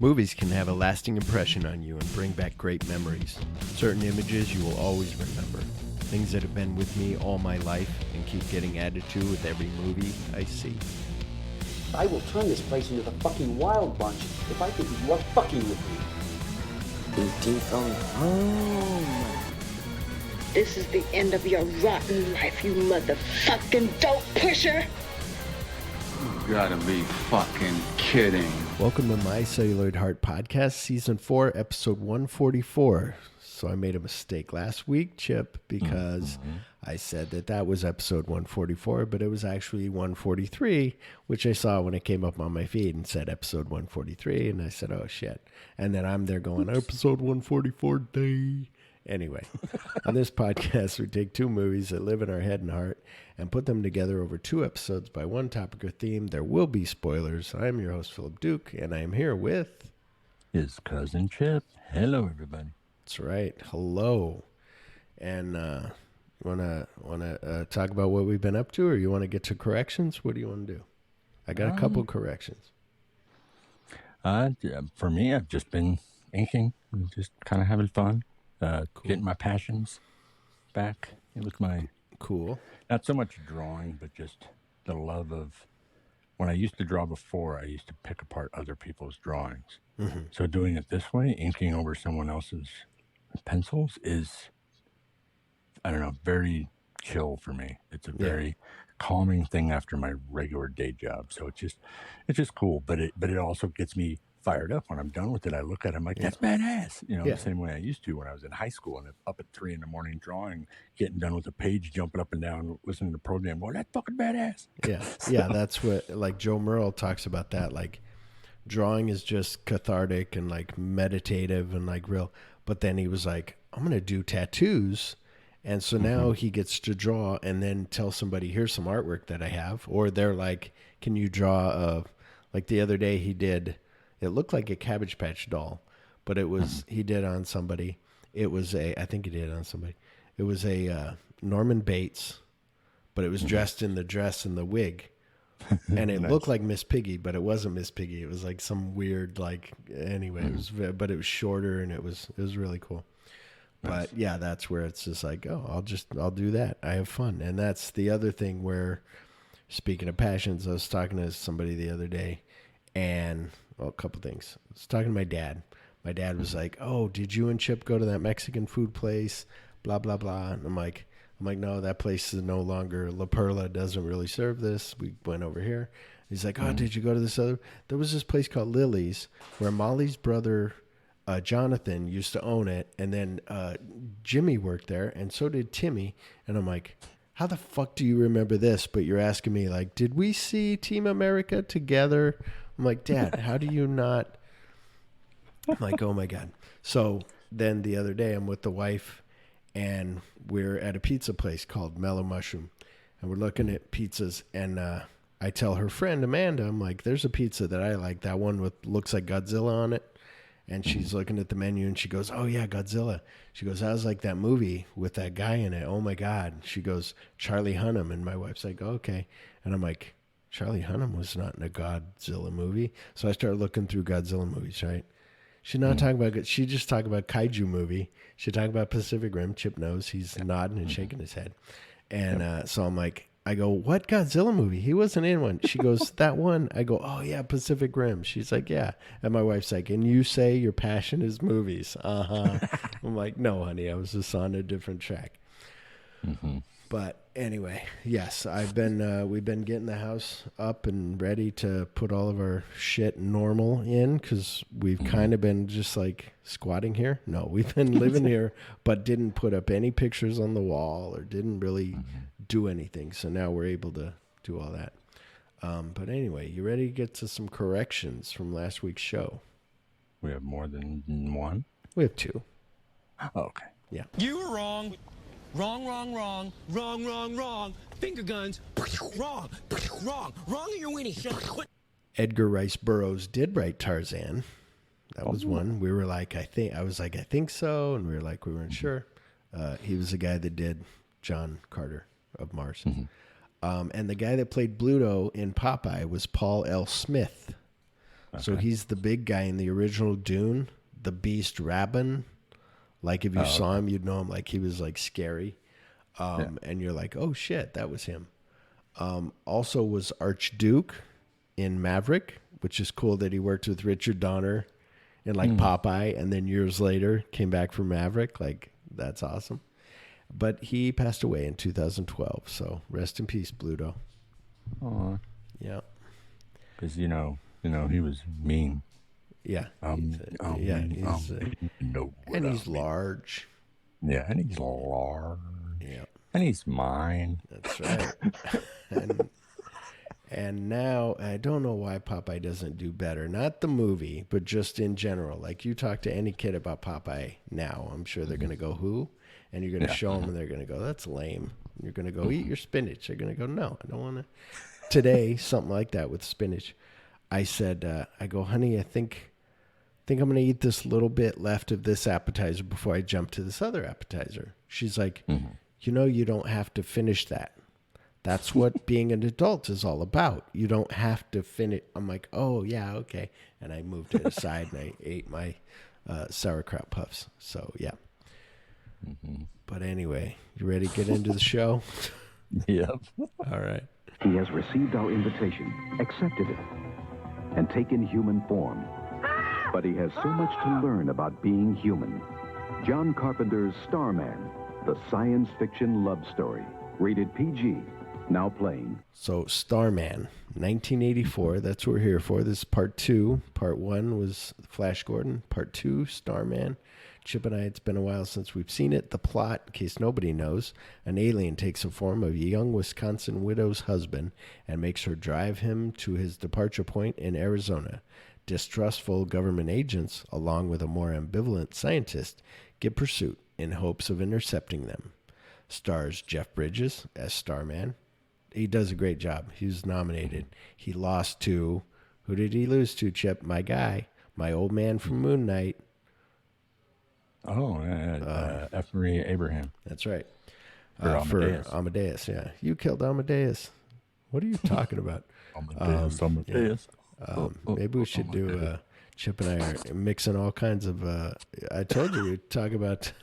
Movies can have a lasting impression on you and bring back great memories. Certain images you will always remember. Things that have been with me all my life and keep getting added to with every movie I see. I will turn this place into the fucking Wild Bunch if I think you are fucking with me. E.T. from home. This is the end of your rotten life, you motherfucking dope pusher! You gotta be fucking kidding. Welcome to My Celluloid Heart Podcast, Season 4, Episode 144. So I made a mistake last week, Chip, because I said that was Episode 144, but it was actually 143, which I saw when it came up on my feed and said Episode 143, and I said, oh, shit. And then I'm there going, Episode 144 day. Anyway, on this podcast, we take two movies that live in our head and heart and put them together over two episodes by one topic or theme. There will be spoilers. I'm your host, Phillip Duke, and I am here with... his cousin Chip. Hello, everybody. That's right. Hello. And want to talk about what we've been up to, or you want to get to corrections? What do you want to do? I got a couple corrections. For me, I've just been inking, just kind of having fun. Cool. Getting my passions back. It was my cool. Not so much drawing, but just the love of when I used to draw before. I used to pick apart other people's drawings. Mm-hmm. So doing it this way, inking over someone else's pencils is, I don't know, very chill for me. It's a very calming thing after my regular day job. So it's just cool. But it also gets me fired up when I'm done with it. I look at it, I'm like, that's badass. The same way I used to when I was in high school and up at 3 a.m. drawing, getting done with a page, jumping up and down, listening to the program. Well, that's fucking badass. Yeah. Yeah. That's what, like, Joe Merle talks about that. Like, drawing is just cathartic and like meditative and like real. But then he was like, I'm going to do tattoos. And so now he gets to draw and then tell somebody, here's some artwork that I have. Or they're like, can you draw like the other day he did, it looked like a Cabbage Patch doll, but it was, he did on somebody. It was I think he did on somebody. It was a Norman Bates, but it was dressed in the dress and the wig. And it looked like Miss Piggy, but it wasn't Miss Piggy. It was like some weird, like, anyway, but it was shorter and it was really cool. But yeah, that's where it's just like, oh, I'll do that. I have fun. And that's the other thing where, speaking of passions, I was talking to somebody the other day and, well, a couple things. I was talking to my dad. My dad was like, oh, did you and Chip go to that Mexican food place? Blah, blah, blah. And I'm like, no, that place is no longer, La Perla doesn't really serve this. We went over here. He's like, oh, did you go to this other? There was this place called Lily's where Molly's brother, Jonathan, used to own it. And then Jimmy worked there, and so did Timmy. And I'm like, how the fuck do you remember this? But you're asking me, like, did we see Team America together? I'm like, Dad, how do you not? I'm like, oh, my God. So then the other day I'm with the wife, and we're at a pizza place called Mellow Mushroom. And we're looking at pizzas, and I tell her friend, Amanda, I'm like, there's a pizza that I like, that one with looks like Godzilla on it. And she's looking at the menu, and she goes, oh, yeah, Godzilla. She goes, I was like that movie with that guy in it. Oh, my God. She goes, Charlie Hunnam. And my wife's like, oh, okay. And I'm like, Charlie Hunnam was not in a Godzilla movie. So I started looking through Godzilla movies, right? She's not talking about, she just talked about kaiju movie. She talked about Pacific Rim. Chip knows. He's nodding and shaking his head. And so I'm like, I go, what Godzilla movie? He wasn't in one. She goes, that one. I go, oh, yeah, Pacific Rim. She's like, yeah. And my wife's like, and you say your passion is movies. Uh-huh. I'm like, no, honey, I was just on a different track. But anyway, yes, we've been getting the house up and ready to put all of our shit normal in because we've kind of been just like squatting here. No, we've been living here, but didn't put up any pictures on the wall or didn't really do anything. So now we're able to do all that. But anyway, you ready to get to some corrections from last week's show? We have more than one? We have two. Oh, okay. Yeah. You were wrong. Wrong, wrong, wrong, wrong, wrong, wrong. Finger guns. Wrong, wrong, wrong in your weenie. Edgar Rice Burroughs did write Tarzan. That was one. We were like, I think so. And we were like, we weren't sure. He was the guy that did John Carter of Mars. And the guy that played Bluto in Popeye was Paul L. Smith. So he's the big guy in the original Dune, the Beast Rabban. Like if you saw him, you'd know him. Like he was like scary. And you're like, oh shit, that was him. Also was Archduke in Maverick, which is cool that he worked with Richard Donner in like Popeye, and then years later came back for Maverick. Like that's awesome. But he passed away in 2012. So rest in peace, Bluto. Aw. Yeah. Because he was mean. Yeah. And he's large. Yeah, and he's large. Yeah. And he's mine. That's right. and now I don't know why Popeye doesn't do better. Not the movie, but just in general. Like you talk to any kid about Popeye now, I'm sure they're going to go, who? And you're going to show them and they're going to go, that's lame. And you're going to go, eat your spinach. They're going to go, no, I don't want to. Today, something like that with spinach. I said, I go, honey, I think I'm going to eat this little bit left of this appetizer before I jump to this other appetizer. She's like, you don't have to finish that. That's what being an adult is all about. You don't have to finish. I'm like, oh, yeah, okay. And I moved it aside and I ate my sauerkraut puffs. So, yeah. But anyway, you ready to get into the show? Yep. All right. He has received our invitation, accepted it, and taken human form. But he has so much to learn about being human. John Carpenter's Starman, the science fiction love story. Rated PG. Now playing. So Starman, 1984. That's what we're here for. This is part 2. Part 1 was Flash Gordon. Part 2, Starman. Chip and I, it's been a while since we've seen it. The plot, in case nobody knows, an alien takes the form of a young Wisconsin widow's husband and makes her drive him to his departure point in Arizona. Distrustful government agents, along with a more ambivalent scientist, give pursuit in hopes of intercepting them. Stars Jeff Bridges as Starman. He does a great job. He was nominated. He lost to, who did he lose to, Chip? My guy, my old man from Moon Knight. Oh, F. Marie Abraham. That's right. Amadeus. For Amadeus, yeah. You killed Amadeus. What are you talking about? Amadeus. Maybe we should do, Chip and I are mixing all kinds of, I told you we'd talk about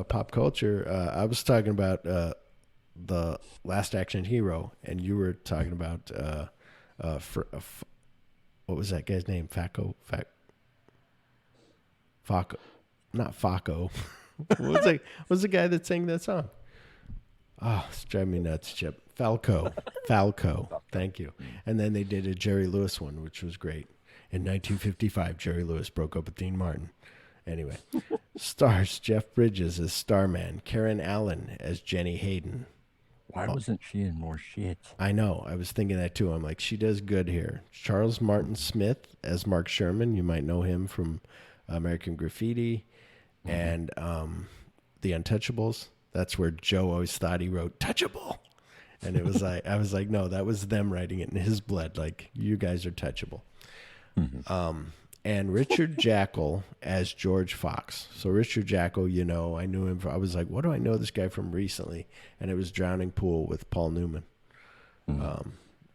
pop culture. I was talking about the Last Action Hero, and you were talking about, what was that guy's name? Faco? Not Faco. What was the guy that sang that song? Oh, it's driving me nuts, Chip. Falco. Thank you. And then they did a Jerry Lewis one, which was great. In 1955, Jerry Lewis broke up with Dean Martin. Anyway, stars Jeff Bridges as Starman, Karen Allen as Jenny Hayden. Why wasn't she in more shit? I know. I was thinking that too. I'm like, she does good here. Charles Martin Smith as Mark Sherman. You might know him from American Graffiti and The Untouchables. That's where Joe always thought he wrote touchable. And it was like, I was like, no, that was them writing it in his blood. Like, you guys are touchable. And Richard Jackal as George Fox. So Richard Jackal, I knew him. I was like, what do I know this guy from recently? And it was Drowning Pool with Paul Newman.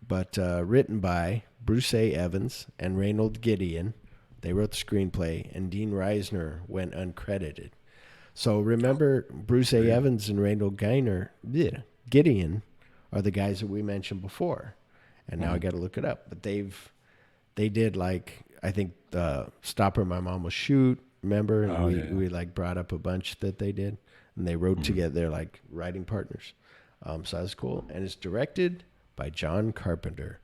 But written by Bruce A. Evans and Reynold Gideon. They wrote the screenplay, and Dean Reisner went uncredited. So remember, Bruce A. Evans and Reynold Gideon are the guys that we mentioned before. And now I got to look it up. But they did, like, I think Stop or My Mom Will Shoot. Remember? And we like brought up a bunch that they did. And they wrote together. They're like writing partners. So that's cool. And it's directed by John Carpenter.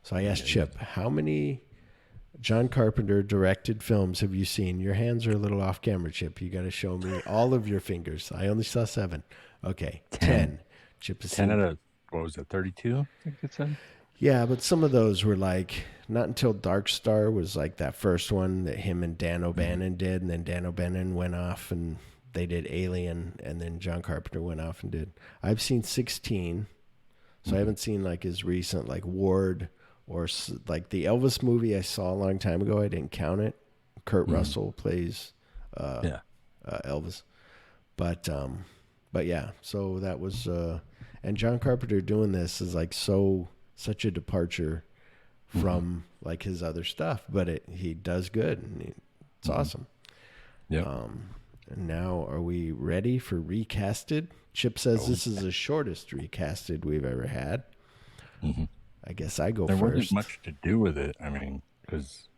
So I asked Chip, how many John Carpenter directed films have you seen? Your hands are a little off camera, Chip. You got to show me all of your fingers. I only saw 7. Okay, 10. Chip has 10 seen. out of, what was it, 32? I think it said. Yeah, but some of those were like, not until Dark Star was like that first one that him and Dan O'Bannon did, and then Dan O'Bannon went off and they did Alien, and then John Carpenter went off and did. I've seen 16, so I haven't seen like his recent, like Ward, or like the Elvis movie I saw a long time ago. I didn't count it. Kurt Russell plays Elvis. But yeah, so that was, and John Carpenter doing this is like such a departure from like his other stuff, but he does good, and it's awesome. Yeah. And now, are we ready for recasted? Chip says this is the shortest recasted we've ever had. I guess I go There first. wasn't much to do with it. I mean, because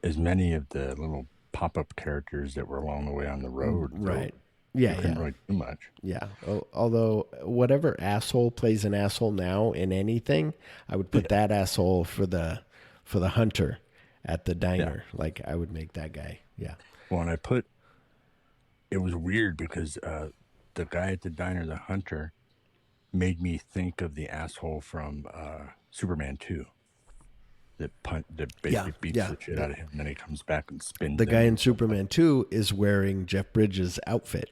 as many of the little pop-up characters that were along the way on the road, right? You couldn't really do much. Yeah. Although whatever asshole plays an asshole now in anything, I would put that asshole for the hunter at the diner. Like I would make that guy. Yeah. Well, and it was weird because the guy at the diner, the hunter, made me think of the asshole from Superman 2. That basically beats the shit out of him, and then he comes back and spins. The guy in Superman 2 is wearing Jeff Bridges' outfit.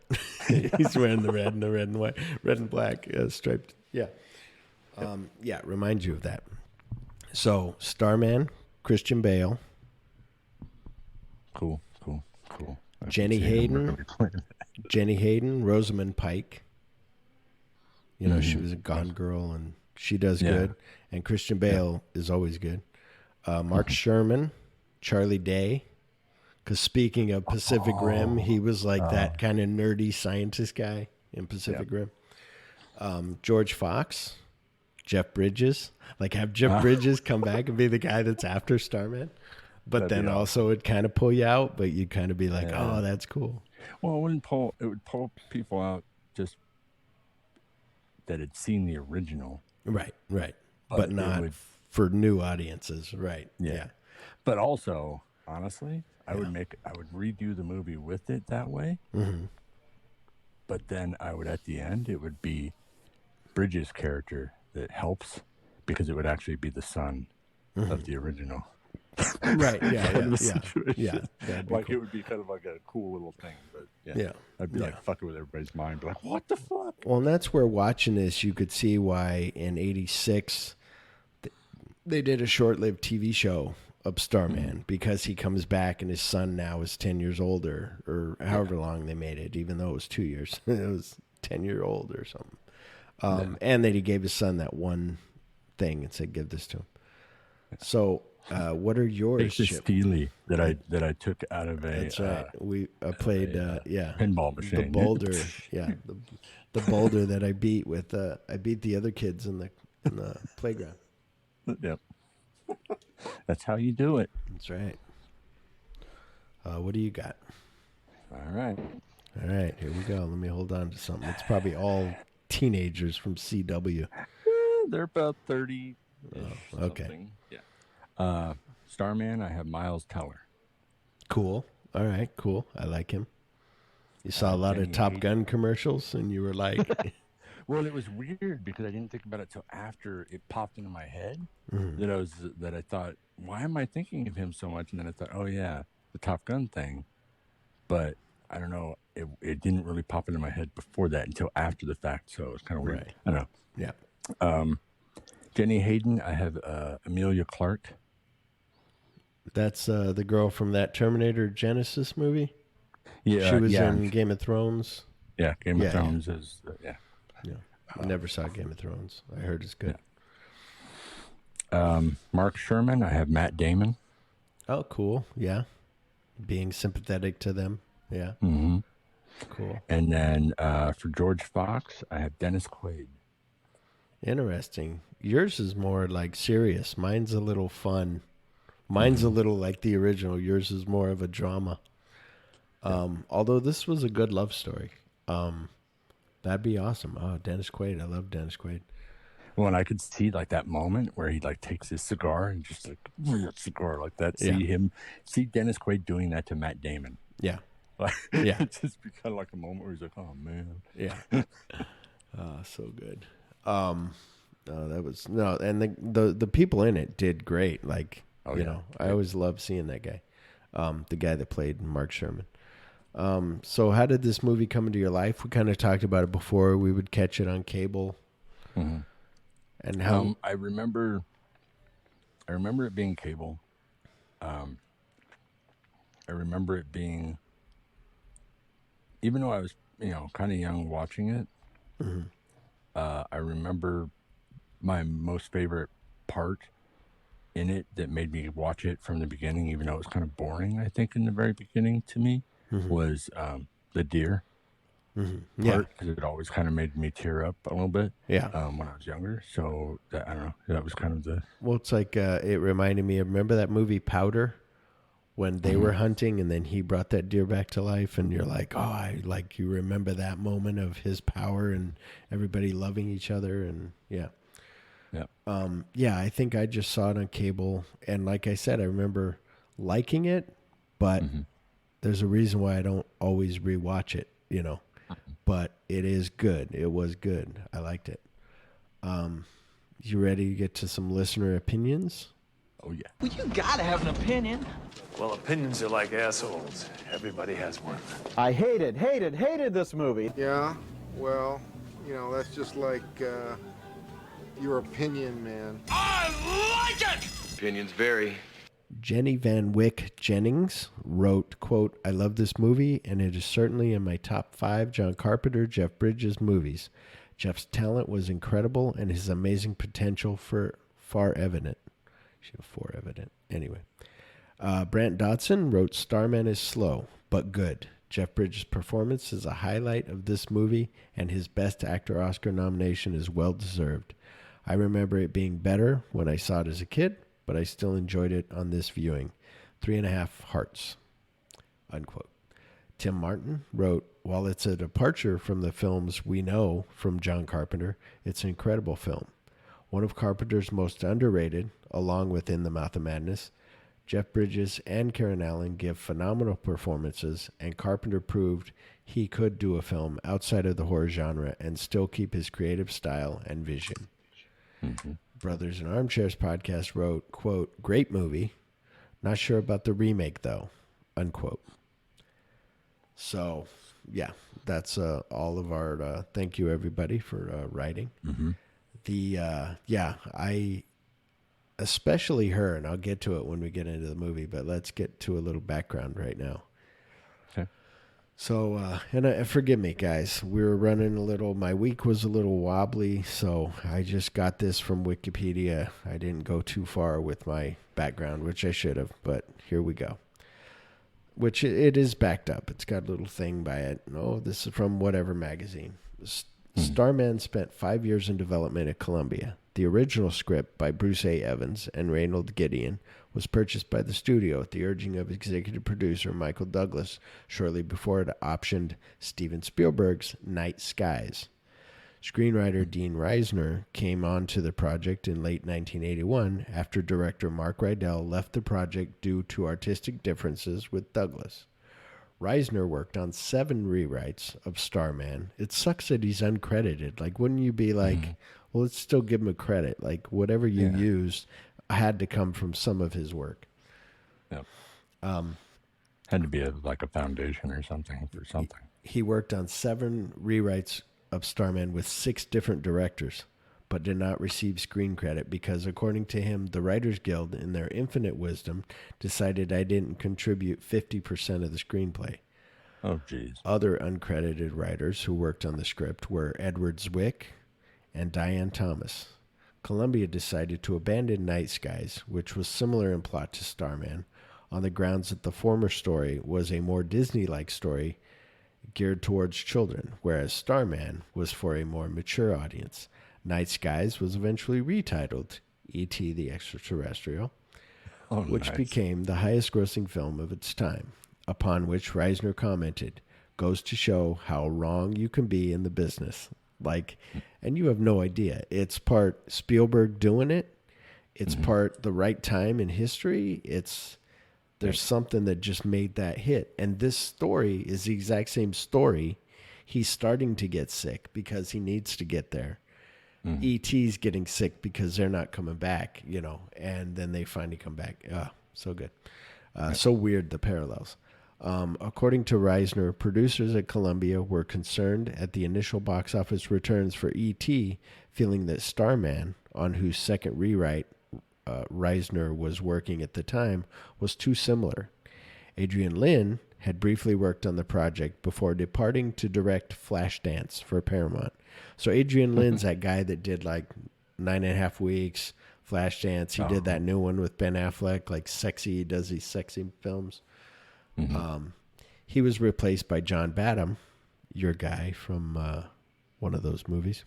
He's wearing the red and white, red and black striped. Yeah. Reminds you of that. So Starman, Christian Bale, cool. Jenny Hayden, Rosamund Pike. You know, she was a Gone Girl, and she does good. And Christian Bale is always good. Mark Sherman, Charlie Day. Because speaking of Pacific Rim, he was like that kind of nerdy scientist guy in Pacific Rim. George Fox, Jeff Bridges. Like have Jeff Bridges come back and be the guy that's after Starman. But then also it'd kind of pull you out, but you'd kind of be like, oh, that's cool. Well, it would pull people out just that had seen the original. Right. But not for new audiences. Right. Yeah. But also, honestly, I would redo the movie with it that way. Mm-hmm. But then at the end, it would be Bridges' character that helps because it would actually be the son of the original. Right. Yeah. Like cool. It would be kind of like a cool little thing, but I'd be like fucking with everybody's mind, be like, what the fuck? Well, and that's where watching this, you could see why in '86 they did a short-lived TV show of Starman because he comes back and his son now is 10 years older, or however long they made it, even though it was 2 years, it was 10-year-old or something. And then he gave his son that one thing and said, "Give this to him." So. What are yours? It's Steely that I took out of a. That's right. I played pinball machine. The boulder, the boulder that I beat with. I beat the other kids in the playground. Yep. That's how you do it. That's right. What do you got? All right. Here we go. Let me hold on to something. It's probably all teenagers from CW. They're about 30. Okay. Yeah. Starman, I have Miles Teller. Cool. All right, cool. I like him. You saw a lot of Top Gun commercials, and you were like... Well, it was weird because I didn't think about it till after it popped into my head that I thought, why am I thinking of him so much? And then I thought, oh, yeah, the Top Gun thing. But I don't know. It didn't really pop into my head before that until after the fact, so it was kind of weird. Right. I don't know. Yeah. Jenny Hayden, I have Emilia Clarke. That's the girl from that Terminator Genesis movie? Yeah. She was in Game of Thrones. Yeah, Game of Thrones is, Yeah. I never saw Game of Thrones. I heard it's good. Yeah. Mark Sherman, I have Matt Damon. Oh, cool. Yeah. Being sympathetic to them. Yeah. Mm-hmm. Cool. And then for George Fox, I have Dennis Quaid. Interesting. Yours is more like serious. Mine's a little fun. Mine's a little like the original. Yours is more of a drama. Although this was a good love story. That'd be awesome. Oh, Dennis Quaid. I love Dennis Quaid. Well, and I could see like that moment where he like takes his cigar and just like cigar like that. See Dennis Quaid doing that to Matt Damon. Yeah. Like, it's just be kind of like a moment where he's like, oh man. Yeah. So good. That was and the people in it did great. Like, I always loved seeing that guy. The guy that played Mark Sherman. So how did this movie come into your life? We kind of talked about it before. We would catch it on cable. Mm-hmm. And how I remember it being cable. I remember it being, even though I was, kind of young watching it. Mm-hmm. I remember my most favorite part in it that made me watch it from the beginning, even though it was kind of boring, I think, in the very beginning to me, was the deer part, because it always kind of made me tear up a little bit Yeah. when I was younger. So, that, I don't know, that was kind of the... Well, it's like it reminded me of, remember that movie Powder? When they were hunting and then he brought that deer back to life, and you're like, oh, you remember that moment of his power and everybody loving each other. And yeah. I think I just saw it on cable. And like I said, I remember liking it, but there's a reason why I don't always rewatch it, you know, but it is good. It was good. I liked it. You ready to get to some listener opinions? Oh, yeah. Well, you gotta have an opinion. Well, opinions are like assholes. Everybody has one. I hated this movie. Yeah, well, you know, that's just like your opinion, man. I like it! Opinions vary. Jenny Van Wyck Jennings wrote, quote, I love this movie, and it is certainly in my top 5 John Carpenter, Jeff Bridges movies. Jeff's talent was incredible, and his amazing potential far evident. Anyway. Brant Dotson wrote, Starman is slow, but good. Jeff Bridges' performance is a highlight of this movie, and his Best Actor Oscar nomination is well-deserved. I remember it being better when I saw it as a kid, but I still enjoyed it on this viewing. 3.5 hearts, unquote. Tim Martin wrote, while it's a departure from the films we know from John Carpenter, it's an incredible film. One of Carpenter's most underrated, along with In the Mouth of Madness. Jeff Bridges and Karen Allen give phenomenal performances, and Carpenter proved he could do a film outside of the horror genre and still keep his creative style and vision. Brothers in Armchairs podcast wrote, quote, great movie. Not sure about the remake, though, unquote. So, yeah, that's all of our thank you, everybody, for writing. I especially her, and I'll get to it when we get into the movie, but let's get to a little background right now. Okay. So, forgive me, guys. We were running my week was a little wobbly, so I just got this from Wikipedia. I didn't go too far with my background, which I should have, but here we go. Which it is backed up. It's got a little thing by it. Oh, this is from whatever magazine. Starman spent 5 years in development at Columbia. The original script by Bruce A. Evans and Reynold Gideon was purchased by the studio at the urging of executive producer Michael Douglas shortly before it optioned Steven Spielberg's Night Skies. Screenwriter Dean Reisner came on to the project in late 1981 after director Mark Rydell left the project due to artistic differences with Douglas. Reisner worked on 7 rewrites of Starman. It sucks that he's uncredited. Like, wouldn't you be like, well, let's still give him a credit. Like, whatever you used had to come from some of his work. Yeah. Had to be like a foundation or something for something. He worked on 7 rewrites of Starman with 6 different directors, but did not receive screen credit because, according to him, the Writers Guild, in their infinite wisdom, decided I didn't contribute 50% of the screenplay. Oh, geez. Other uncredited writers who worked on the script were Edward Zwick and Diane Thomas. Columbia decided to abandon Night Skies, which was similar in plot to Starman, on the grounds that the former story was a more Disney-like story geared towards children, whereas Starman was for a more mature audience. Night Skies was eventually retitled E.T. the Extraterrestrial, which became the highest-grossing film of its time, upon which Reisner commented, goes to show how wrong you can be in the business. Like, and you have no idea. It's part Spielberg doing it. It's part the right time in history. There's something that just made that hit. And this story is the exact same story. He's starting to get sick because he needs to get there. E.T.'s getting sick because they're not coming back, you know, and then they finally come back. So good. So weird, the parallels. According to Reisner, producers at Columbia were concerned at the initial box office returns for E.T., feeling that Starman, on whose second rewrite Reisner was working at the time, was too similar. Adrian Lyne had briefly worked on the project before departing to direct Flashdance for Paramount. So Adrian Lyne's that guy that did like 9.5 Weeks, Flashdance. He did that new one with Ben Affleck, like sexy. He does these sexy films. He was replaced by John Badham, your guy from one of those movies,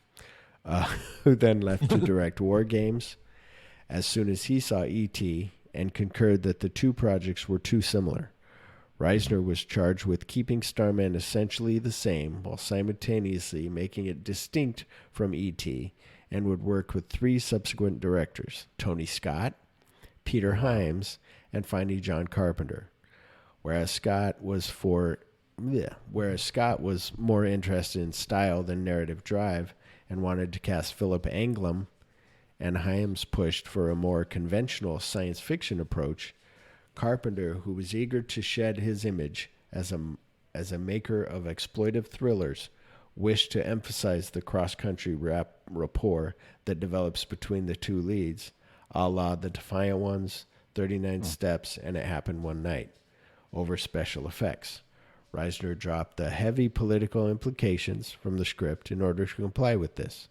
who then left to direct War Games as soon as he saw E.T. and concurred that the two projects were too similar. Reisner was charged with keeping Starman essentially the same while simultaneously making it distinct from E.T. and would work with three subsequent directors, Tony Scott, Peter Hyams, and finally John Carpenter. Whereas Scott was more interested in style than narrative drive and wanted to cast Phillip Anglem, and Hyams pushed for a more conventional science fiction approach, Carpenter, who was eager to shed his image as a maker of exploitive thrillers, wished to emphasize the cross-country rapport that develops between the two leads, a la The Defiant Ones, 39 Steps, and It Happened One Night, over special effects. Reisner dropped the heavy political implications from the script in order to comply with this.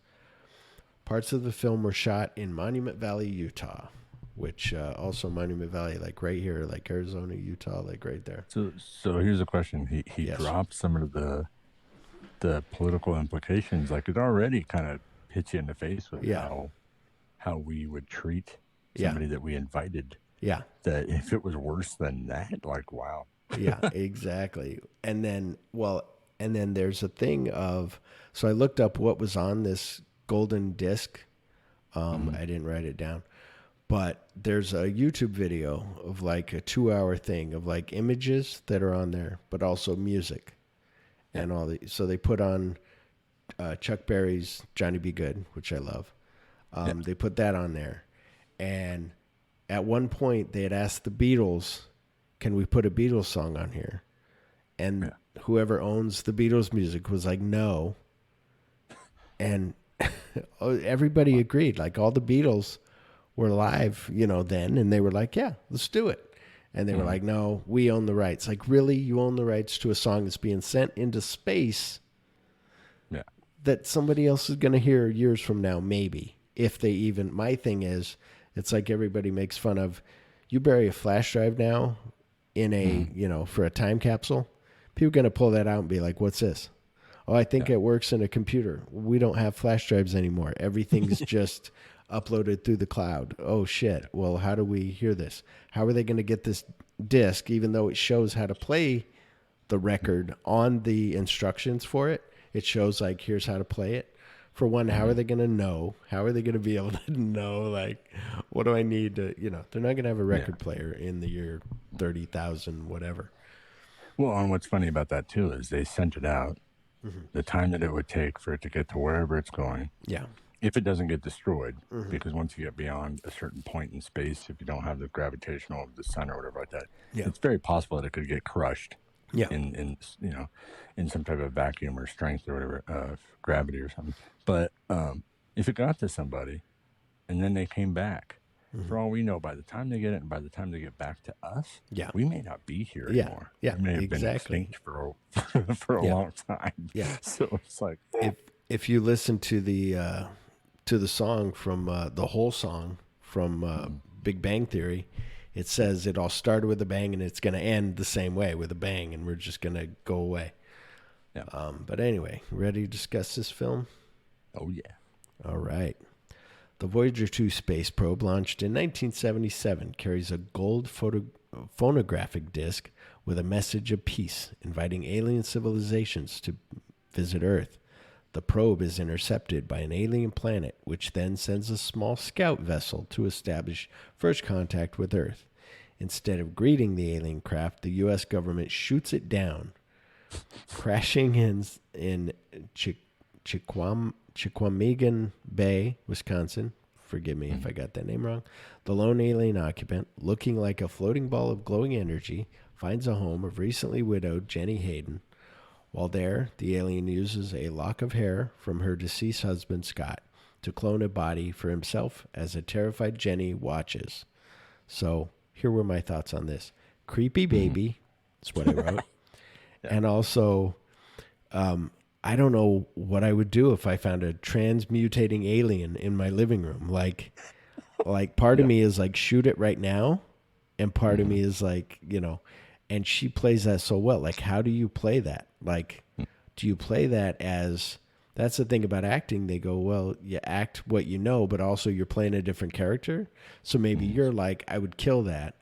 Parts of the film were shot in Monument Valley, Utah, which also Monument Valley, like right here, like Arizona, Utah, like right there. So here's a question. He dropped some of the political implications. Like it already kind of hits you in the face with how we would treat somebody that we invited. Yeah. That if it was worse than that, like, wow. Yeah, exactly. And then there's a thing of, so I looked up what was on this golden disc. I didn't write it down, but there's a YouTube video of like a 2-hour thing of like images that are on there, but also music and all the, so they put on Chuck Berry's Johnny B. Good, which I love. They put that on there. And at one point they had asked the Beatles, can we put a Beatles song on here? And whoever owns the Beatles music was like, no. And everybody agreed. Like all the Beatles were live, then, and they were like, yeah, let's do it. And they were like, no, we own the rights. Like, really? You own the rights to a song that's being sent into space that somebody else is going to hear years from now, maybe, if they even. My thing is, it's like everybody makes fun of, you bury a flash drive now in a, for a time capsule, people are going to pull that out and be like, what's this? Oh, I think it works in a computer. We don't have flash drives anymore. Everything's just uploaded through the cloud. Oh, shit. Well, how do we hear this? How are they going to get this disc, even though it shows how to play the record on the instructions for it? It shows, like, here's how to play it. For one, how are they going to know? How are they going to be able to know, like, what do I need to, they're not going to have a record player in the year 30,000, whatever. Well, and what's funny about that, too, is they sent it out. The time that it would take for it to get to wherever it's going. Yeah. If it doesn't get destroyed, because once you get beyond a certain point in space, if you don't have the gravitational of the sun or whatever like that, it's very possible that it could get crushed. Yeah. In some type of vacuum or strength or whatever, gravity or something. But if it got to somebody and then they came back, for all we know, by the time they get it and by the time they get back to us, we may not be here anymore. Yeah, we may have been extinct for a long time. Yeah. So it's like, if you listen to the song from the whole song from Big Bang Theory, it says it all started with a bang and it's going to end the same way with a bang, and we're just going to go away. Yeah. But anyway, ready to discuss this film? Oh yeah. All right. The Voyager 2 space probe, launched in 1977, carries a gold phonographic disc with a message of peace, inviting alien civilizations to visit Earth. The probe is intercepted by an alien planet, which then sends a small scout vessel to establish first contact with Earth. Instead of greeting the alien craft, the U.S. government shoots it down, crashing in Chequamegon Bay, Wisconsin. Forgive me if I got that name wrong. The lone alien occupant, looking like a floating ball of glowing energy, finds a home of recently widowed Jenny Hayden. While there, the alien uses a lock of hair from her deceased husband, Scott, to clone a body for himself as a terrified Jenny watches. So here were my thoughts on this. Creepy baby, that's what I wrote. And also, I don't know what I would do if I found a transmutating alien in my living room. Like, Like, part of me is like, shoot it right now. And part of me is like, and she plays that so well. Like, how do you play that? Like, do you play that as, that's the thing about acting. They go, well, you act what you know, but also you're playing a different character. So maybe you're like, I would kill that.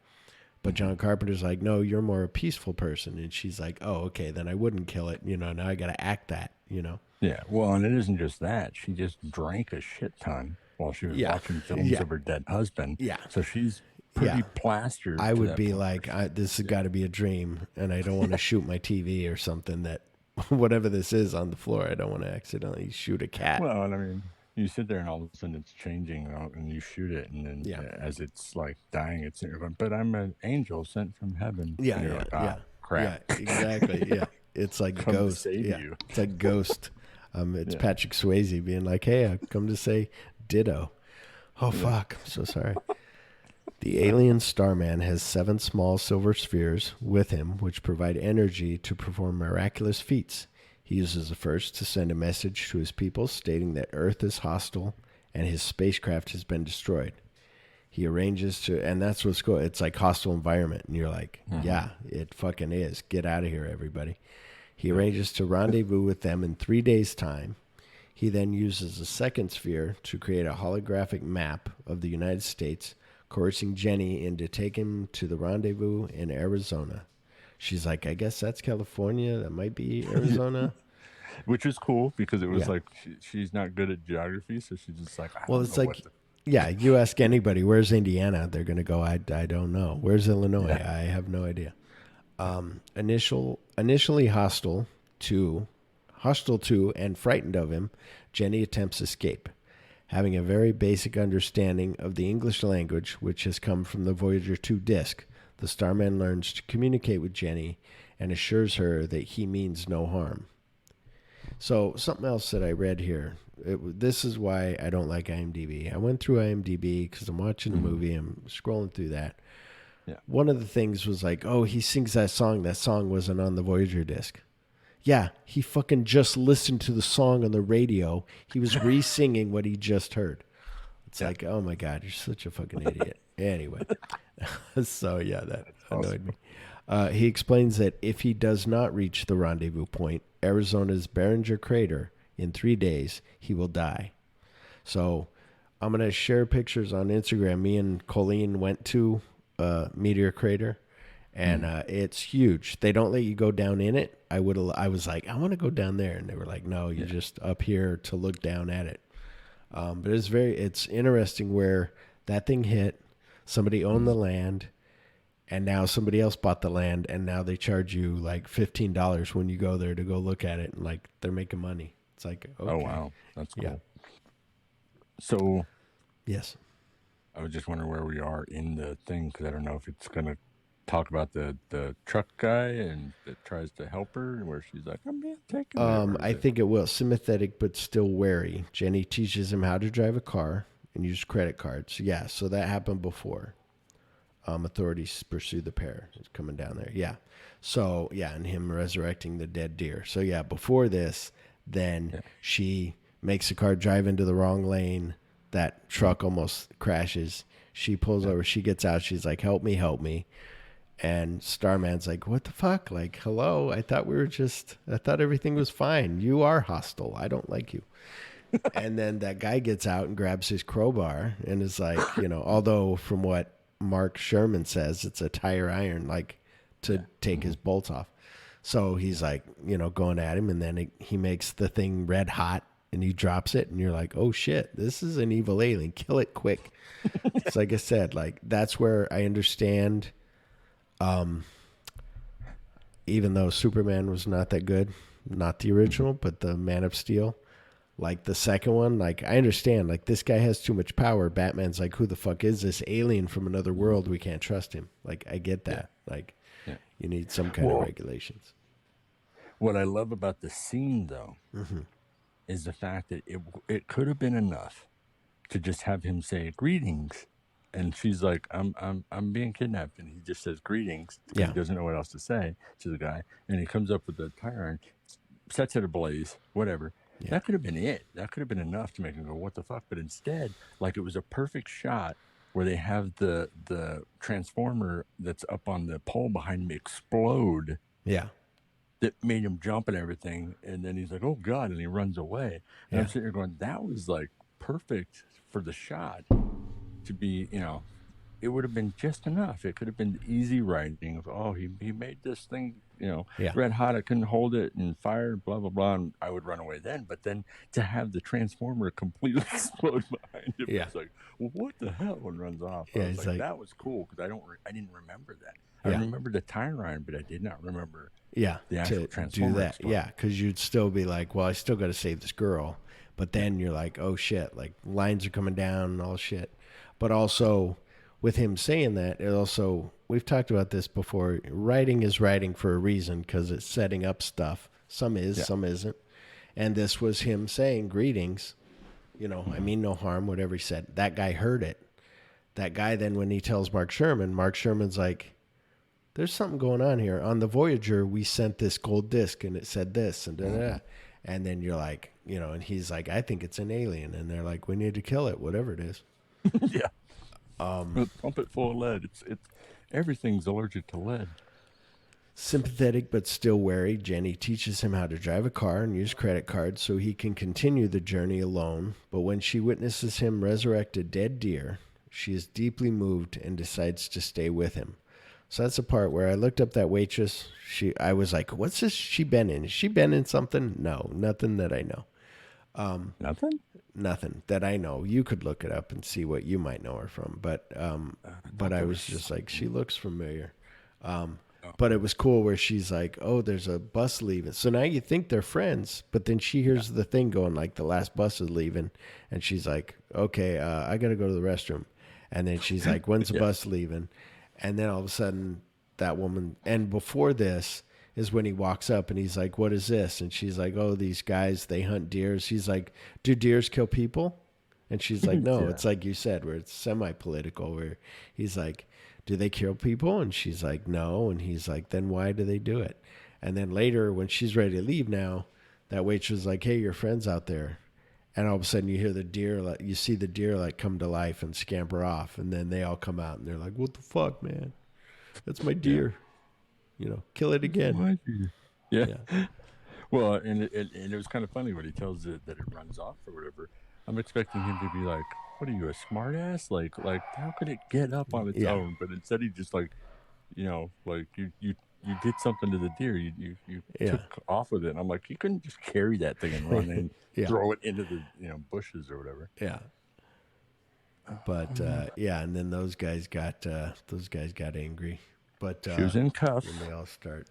But John Carpenter's like, no, you're more a peaceful person. And she's like, oh, okay, then I wouldn't kill it. Now I got to act that, Yeah, well, and it isn't just that. She just drank a shit ton while she was watching films of her dead husband. Yeah. So she's pretty plastered. I to would that be point. like, this has got to be a dream. And I don't want to shoot my TV or something that, whatever this is on the floor, I don't want to accidentally shoot a cat. Well, and I mean, you sit there and all of a sudden it's changing and you shoot it. And then as it's like dying, it's going, but I'm an angel sent from heaven. Yeah, and you're like, ah, crap. Yeah, exactly. Yeah. It's like Come to Ghost. save Yeah. you. It's like Ghost. It's Patrick Swayze being like, hey, I've come to say ditto. Oh, fuck. I'm so sorry. The alien Starman has 7 small silver spheres with him, which provide energy to perform miraculous feats. He uses the first to send a message to his people stating that Earth is hostile and his spacecraft has been destroyed. He arranges to, and that's what's cool. It's like hostile environment. And you're like, yeah, it fucking is. Get out of here, everybody. He arranges to rendezvous with them in 3 days' time. He then uses a second sphere to create a holographic map of the United States, coercing Jenny into taking him to the rendezvous in Arizona. She's like, I guess that's California. That might be Arizona. Which is cool because it was like she's not good at geography, so she's just like, well, it's like, you ask anybody, where's Indiana? They're going to go, I don't know. Where's Illinois? I have no idea. Initially hostile to and frightened of him, Jenny attempts escape. Having a very basic understanding of the English language, which has come from the Voyager 2 disc, the Starman learns to communicate with Jenny and assures her that he means no harm. So something else that I read here, this is why I don't like IMDb. I went through IMDb because I'm watching the movie, I'm scrolling through that. Yeah. One of the things was like, oh, he sings that song. That song wasn't on the Voyager disc. Yeah, he fucking just listened to the song on the radio. He was re-singing what he just heard. It's like, oh my God, you're such a fucking idiot. Anyway, so yeah, that annoyed me. He explains that if he does not reach the rendezvous point, Arizona's Barringer Crater, in 3 days, he will die. So I'm going to share pictures on Instagram. Me and Colleen went to Meteor Crater. And it's huge. They don't let you go down in it. I was like, I want to go down there, and they were like, no, you're just up here to look down at it. But it's interesting where that thing hit. Somebody owned the land, and now somebody else bought the land, and now they charge you like $15 when you go there to go look at it, and like they're making money. It's like, okay. Oh wow, that's cool. Yeah. So, yes, I was just wondering where we are in the thing because I don't know if it's gonna talk about the truck guy and that tries to help her and where she's like, I'm being taken. I think it will. Sympathetic but still wary. Jenny teaches him how to drive a car and use credit cards. Yeah, so that happened before. Authorities pursue the pair. It's coming down there. Yeah. So, yeah, and him resurrecting the dead deer. So, yeah, before this, then she makes the car drive into the wrong lane. That truck almost crashes. She pulls over. She gets out. She's like, help me, help me. And Starman's like, what the fuck? Like, hello? I thought everything was fine. You are hostile. I don't like you. And then that guy gets out and grabs his crowbar and is like, although from what Mark Sherman says, it's a tire iron, like to take his bolts off. So he's like, going at him. And then he makes the thing red hot and he drops it. And you're like, oh shit, this is an evil alien. Kill it quick. It's like I said, like that's where I understand. Even though Superman was not that good, not the original, but the Man of Steel, like the second one, like I understand, like this guy has too much power. Batman's like, who the fuck is this alien from another world? We can't trust him. Like I get that. Like you need some kind of regulations. What I love about the scene though, is the fact that it could have been enough to just have him say greetings. And she's like, I'm being kidnapped. And he just says greetings. Yeah. He doesn't know what else to say to the guy. And he comes up with the tire iron, sets it ablaze, whatever. That could have been it. That could have been enough to make him go, what the fuck? But instead, like, it was a perfect shot where they have the transformer that's up on the pole behind me explode. Yeah. That made him jump and everything. And then he's like, oh, God. And he runs away. And I'm sitting here going, that was like perfect for the shot to be, it would have been just enough. It could have been easy writing of, oh, he made this thing, red hot. I couldn't hold it and fired, blah, blah, blah. And I would run away then. But then to have the transformer completely explode behind him, it's like, well, what the hell? And runs off. I was like, that was cool because I didn't remember that. I remember the tire iron, but I did not remember the actual transformer. Do that. Yeah, because you'd still be like, well, I still got to save this girl. But then you're like, oh, shit, like lines are coming down and all shit. But also, with him saying that, it also, we've talked about this before, writing is writing for a reason because it's setting up stuff. Some is, some isn't. And this was him saying, greetings, I mean no harm, whatever he said. That guy heard it. That guy then, when he tells Mark Sherman's like, there's something going on here. On the Voyager, we sent this gold disc and it said this and da-da-da. And then you're like, and he's like, I think it's an alien. And they're like, we need to kill it, whatever it is. Yeah. Pump it full of lead. It's everything's allergic to lead. Sympathetic but still wary, Jenny teaches him how to drive a car and use credit cards so he can continue the journey alone. But when she witnesses him resurrect a dead deer, she is deeply moved and decides to stay with him. So that's the part where I looked up that waitress. I was like, what's this she been in? Has she been in something? No, nothing that I know. Nothing? Nothing that I know. You could look it up and see what you might know her from. But I was just like, she looks familiar. But it was cool where she's like, oh, there's a bus leaving. So now you think they're friends, but then she hears the thing going like the last bus is leaving. And she's like, okay, I got to go to the restroom. And then she's like, when's the bus leaving? And then all of a sudden that woman, and before this is when he walks up and he's like, what is this? And she's like, oh, these guys, they hunt deers. He's like, do deers kill people? And she's like, no, it's like you said, where it's semi-political, where he's like, do they kill people? And she's like, no. And he's like, then why do they do it? And then later when she's ready to leave now, that waitress is like, hey, your friend's out there. And all of a sudden you hear the deer, like, you see the deer like come to life and scamper off. And then they all come out and they're like, what the fuck, man? That's my deer. Kill it again. Yeah. Well, and it was kind of funny when he tells it that it runs off or whatever. I'm expecting him to be like, what are you, a smart ass? Like how could it get up on its own? But instead he just like, like you did something to the deer. You took off with it. And I'm like, you couldn't just carry that thing and run and throw it into the bushes or whatever. Yeah. But and then those guys got angry. But she was in cuffs. And they all start.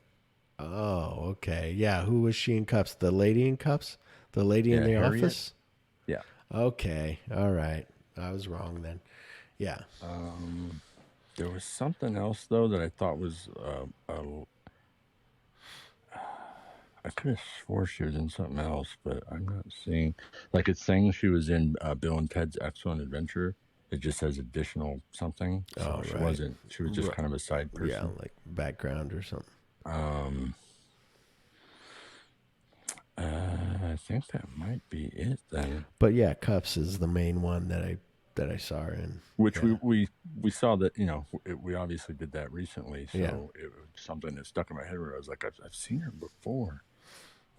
Oh, okay. Yeah, who was she in cuffs? The lady in cuffs? The lady in the Harriet? office? Yeah. Okay. All right. I was wrong then. Yeah. There was something else though that I thought was I could have swore she was in something else, but I'm not seeing. Like it's saying she was in Bill and Ted's Excellent Adventure. It just says additional something. So she wasn't. She was just kind of a side person. Yeah, like background or something. I think that might be it then. But yeah, Cuffs is the main one that I saw her in. Which we saw that, we obviously did that recently. So it was something that stuck in my head where I was like, I've seen her before.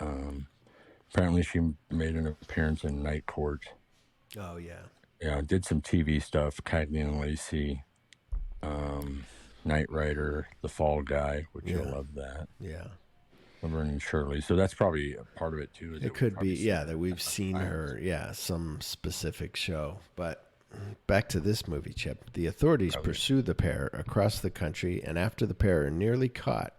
Apparently she made an appearance in Night Court. Oh, yeah. Yeah, did some TV stuff, Cagney and Lacey, Knight Rider, The Fall Guy, which you'll love that. Yeah. Laverne and Shirley. So that's probably a part of it too. It could be, that we've seen her, some specific show. But back to this movie, Chip. The authorities pursue the pair across the country, and after the pair are nearly caught,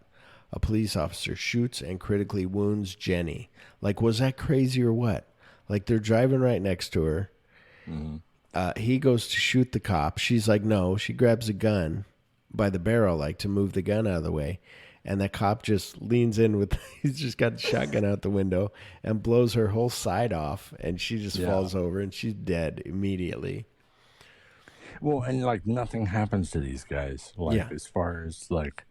a police officer shoots and critically wounds Jenny. Like, was that crazy or what? Like, they're driving right next to her. Mm-hmm. He goes to shoot the cop. She's like, no. She grabs a gun by the barrel, like to move the gun out of the way. And the cop just leans in with, he's just got the shotgun out the window and blows her whole side off. And she just falls over and she's dead immediately. Well, and like nothing happens to these guys. Like as far as like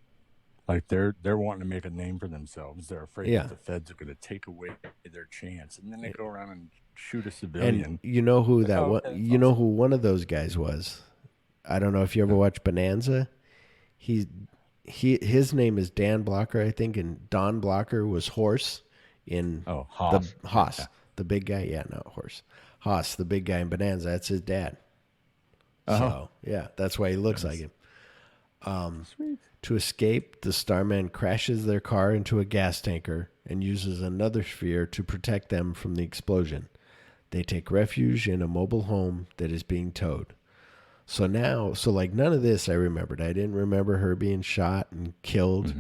Like they're wanting to make a name for themselves. They're afraid Yeah. that the feds are going to take away their chance, and then they go around and shoot a civilian. And you know who that Oh, one? okay, You know who one of those guys was? I don't know if you ever watched Bonanza. His name is Dan Blocker, I think, and Don Blocker was Horse in Hoss. the Hoss, the big guy. Yeah, not Horse. Hoss, the big guy in Bonanza. That's his dad. So yeah, that's why he looks like him. Sweet. To escape, the Starman crashes their car into a gas tanker and uses another sphere to protect them from the explosion. They take refuge in a mobile home that is being towed. So like none of this I remembered. I didn't remember her being shot and killed.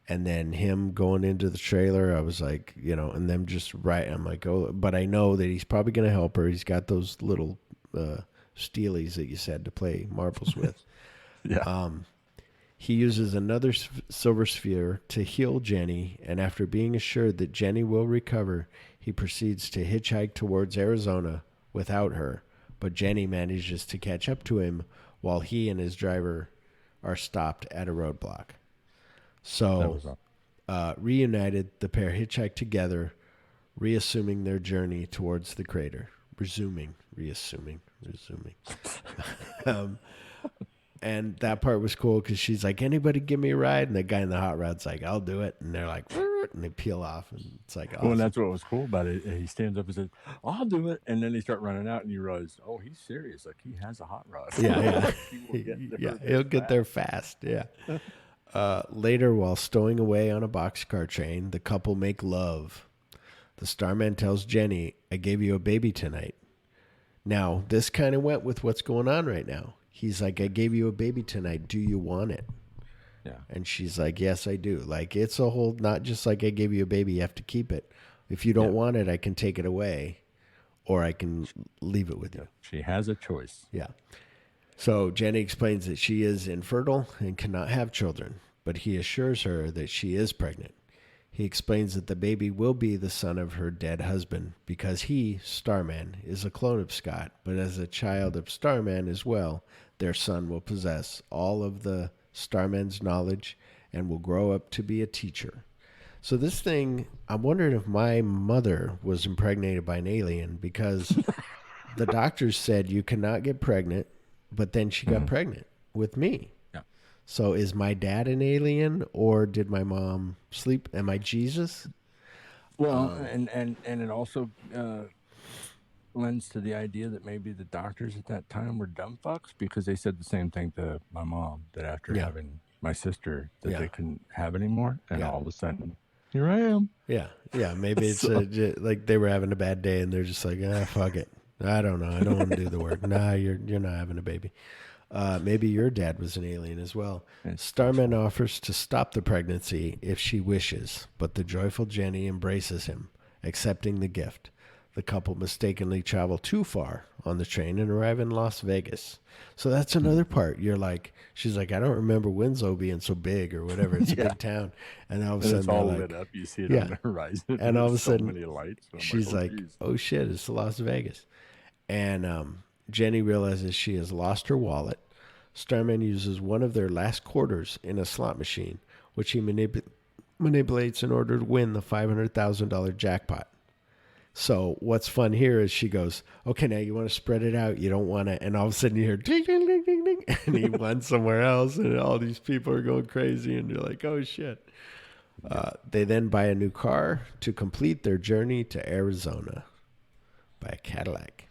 And then him going into the trailer, I was like, and them just I'm like, oh, but I know that he's probably going to help her. He's got those little steelies that you said to play marbles with. Yeah. He uses another silver sphere to heal Jenny, and after being assured that Jenny will recover, he proceeds to hitchhike towards Arizona without her, but Jenny manages to catch up to him while he and his driver are stopped at a roadblock. So, reunited, the pair hitchhike together, reassuming their journey towards the crater. Resuming. And that part was cool because she's like, anybody give me a ride? And the guy in the hot rod's like, I'll do it. And they're like, and they peel off. And it's like, awesome. Well, that's what was cool about it. He stands up and says, I'll do it. And then they start running out and you realize, oh, he's serious. Like he has a hot rod. Yeah. He'll get there fast. Yeah. Later, while stowing away on a boxcar train, the couple make love. The Starman tells Jenny, I gave you a baby tonight. Now, this kind of went with what's going on right now. He's like, I gave you a baby tonight. Do you want it? Yeah. And she's like, yes, I do. Like, it's a whole, not just like I gave you a baby, you have to keep it. If you don't want it, I can take it away or I can leave it with you. She has a choice. Yeah. So Jenny explains that she is infertile and cannot have children, but he assures her that she is pregnant. He explains that the baby will be the son of her dead husband because he, Starman, is a clone of Scott, but as a child of Starman as well, their son will possess all of the Starman's knowledge and will grow up to be a teacher. So this thing, I'm wondering if my mother was impregnated by an alien because the doctors said you cannot get pregnant, but then she got pregnant with me. Yeah. So is my dad an alien or did my mom sleep? Am I Jesus? Well, and it also lends to the idea that maybe the doctors at that time were dumb fucks because they said the same thing to my mom, that after having my sister that they couldn't have anymore, and all of a sudden here I am. Yeah, maybe it's like they were having a bad day and they're just like, fuck it. I don't know. I don't want to do the work. Nah, you're not having a baby. Maybe your dad was an alien as well. Starman offers to stop the pregnancy if she wishes, but the joyful Jenny embraces him, accepting the gift. The couple mistakenly travel too far on the train and arrive in Las Vegas. So that's another part. She's like, I don't remember Winslow being so big or whatever. It's a big town. And all of a sudden, it's all lit up. You see it on the horizon. And all of a sudden, so many lights. She's like, oh shit, it's Las Vegas. And Jenny realizes she has lost her wallet. Starman uses one of their last quarters in a slot machine, which he manipulates in order to win the $500,000 jackpot. So what's fun here is she goes, okay, now you want to spread it out. You don't want to. And all of a sudden you hear ding, ding, ding, ding, ding. And he went somewhere else and all these people are going crazy. And you're like, oh, shit. They then buy a new car to complete their journey to Arizona. Buy a Cadillac.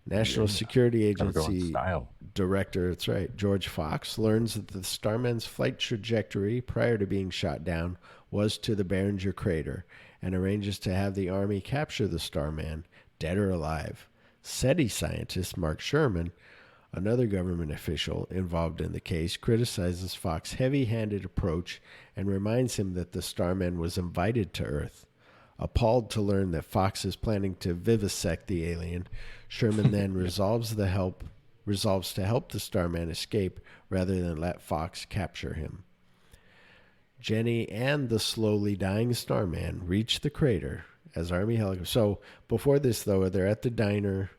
National Security Agency Director, that's right, George Fox, learns that the Starman's flight trajectory prior to being shot down was to the Behringer crater and arranges to have the Army capture the Starman, dead or alive. SETI scientist Mark Sherman, another government official involved in the case, criticizes Fox's heavy-handed approach and reminds him that the Starman was invited to Earth. Appalled to learn that Fox is planning to vivisect the alien, Sherman then resolves to help the Starman escape rather than let Fox capture him. Jenny and the slowly dying Starman reach the crater as Army helicopters. So before this, though, they're at the diner.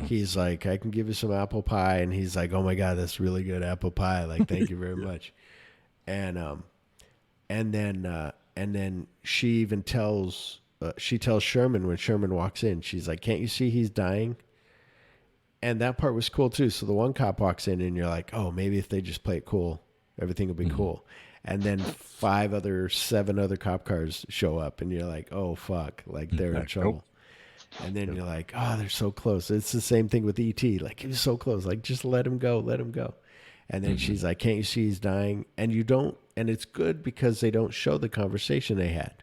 He's like, I can give you some apple pie. And he's like, oh, my God, that's really good apple pie. Like, thank you very much. And And then she even tells Sherman when Sherman walks in, she's like, "Can't you see he's dying?" And that part was cool too. So the one cop walks in, and you're like, "Oh, maybe if they just play it cool, everything will be cool." And then 7 other cop cars show up, and you're like, "Oh fuck!" Like they're in trouble. And then you're like, "Oh, they're so close." It's the same thing with E.T. Like he was so close. Like just let him go, let him go. And then she's like, "Can't you see he's dying?" And you don't. And it's good because they don't show the conversation they had.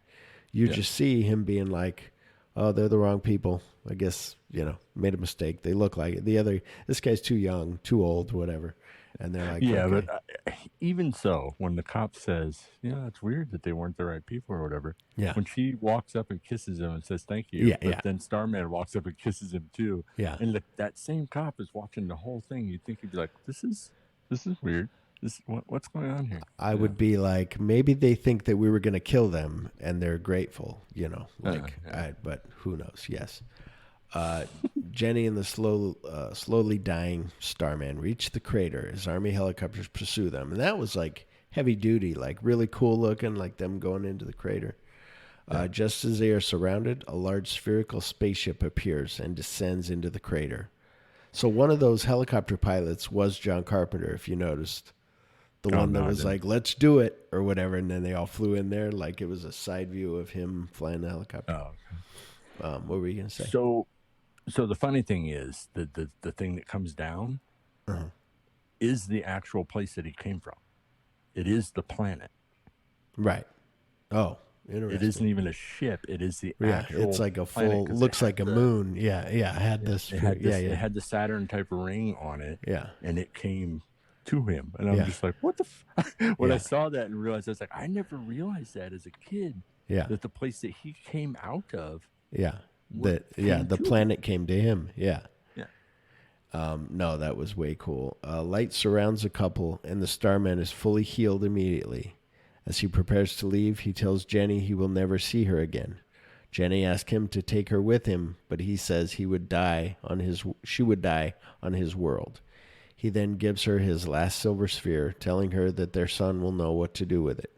You just see him being like, "Oh, they're the wrong people. I guess, made a mistake. They look like it. This guy's too young, too old, whatever." And they're like, yeah, okay. but even so, when the cop says, it's weird that they weren't the right people or whatever. Yeah. When she walks up and kisses him and says, "Thank you." But then Starman walks up and kisses him too. Yeah. And that same cop is watching the whole thing. You'd think he'd be like, this is weird. What's going on here? I would be like, maybe they think that we were going to kill them and they're grateful, but who knows? Yes. Jenny and the slowly dying Starman reach the crater as Army helicopters pursue them. And that was like heavy duty, like really cool looking, like them going into the crater. Just as they are surrounded, a large spherical spaceship appears and descends into the crater. So one of those helicopter pilots was John Carpenter, if you noticed. The one that was like, "Let's do it," or whatever, and then they all flew in there like it was a side view of him flying the helicopter. Oh, okay. What were you going to say? So the funny thing is the thing that comes down is the actual place that he came from. It is the planet. Right. Oh, interesting. It isn't even a ship. It is the actual. It's like a planet, full. Looks like a moon. Yeah. It had this. It had the Saturn type ring on it. Yeah. And it came to him, and I'm just like, what the when I saw that and realized, I was like, I never realized that as a kid, that the place that he came out of, the planet came to him. No, that was way cool. Light surrounds the couple, and the Starman is fully healed immediately. As he prepares to leave, he tells Jenny he will never see her again. Jenny asks him to take her with him, but he says she would die on his world. He then gives her his last silver sphere, telling her that their son will know what to do with it.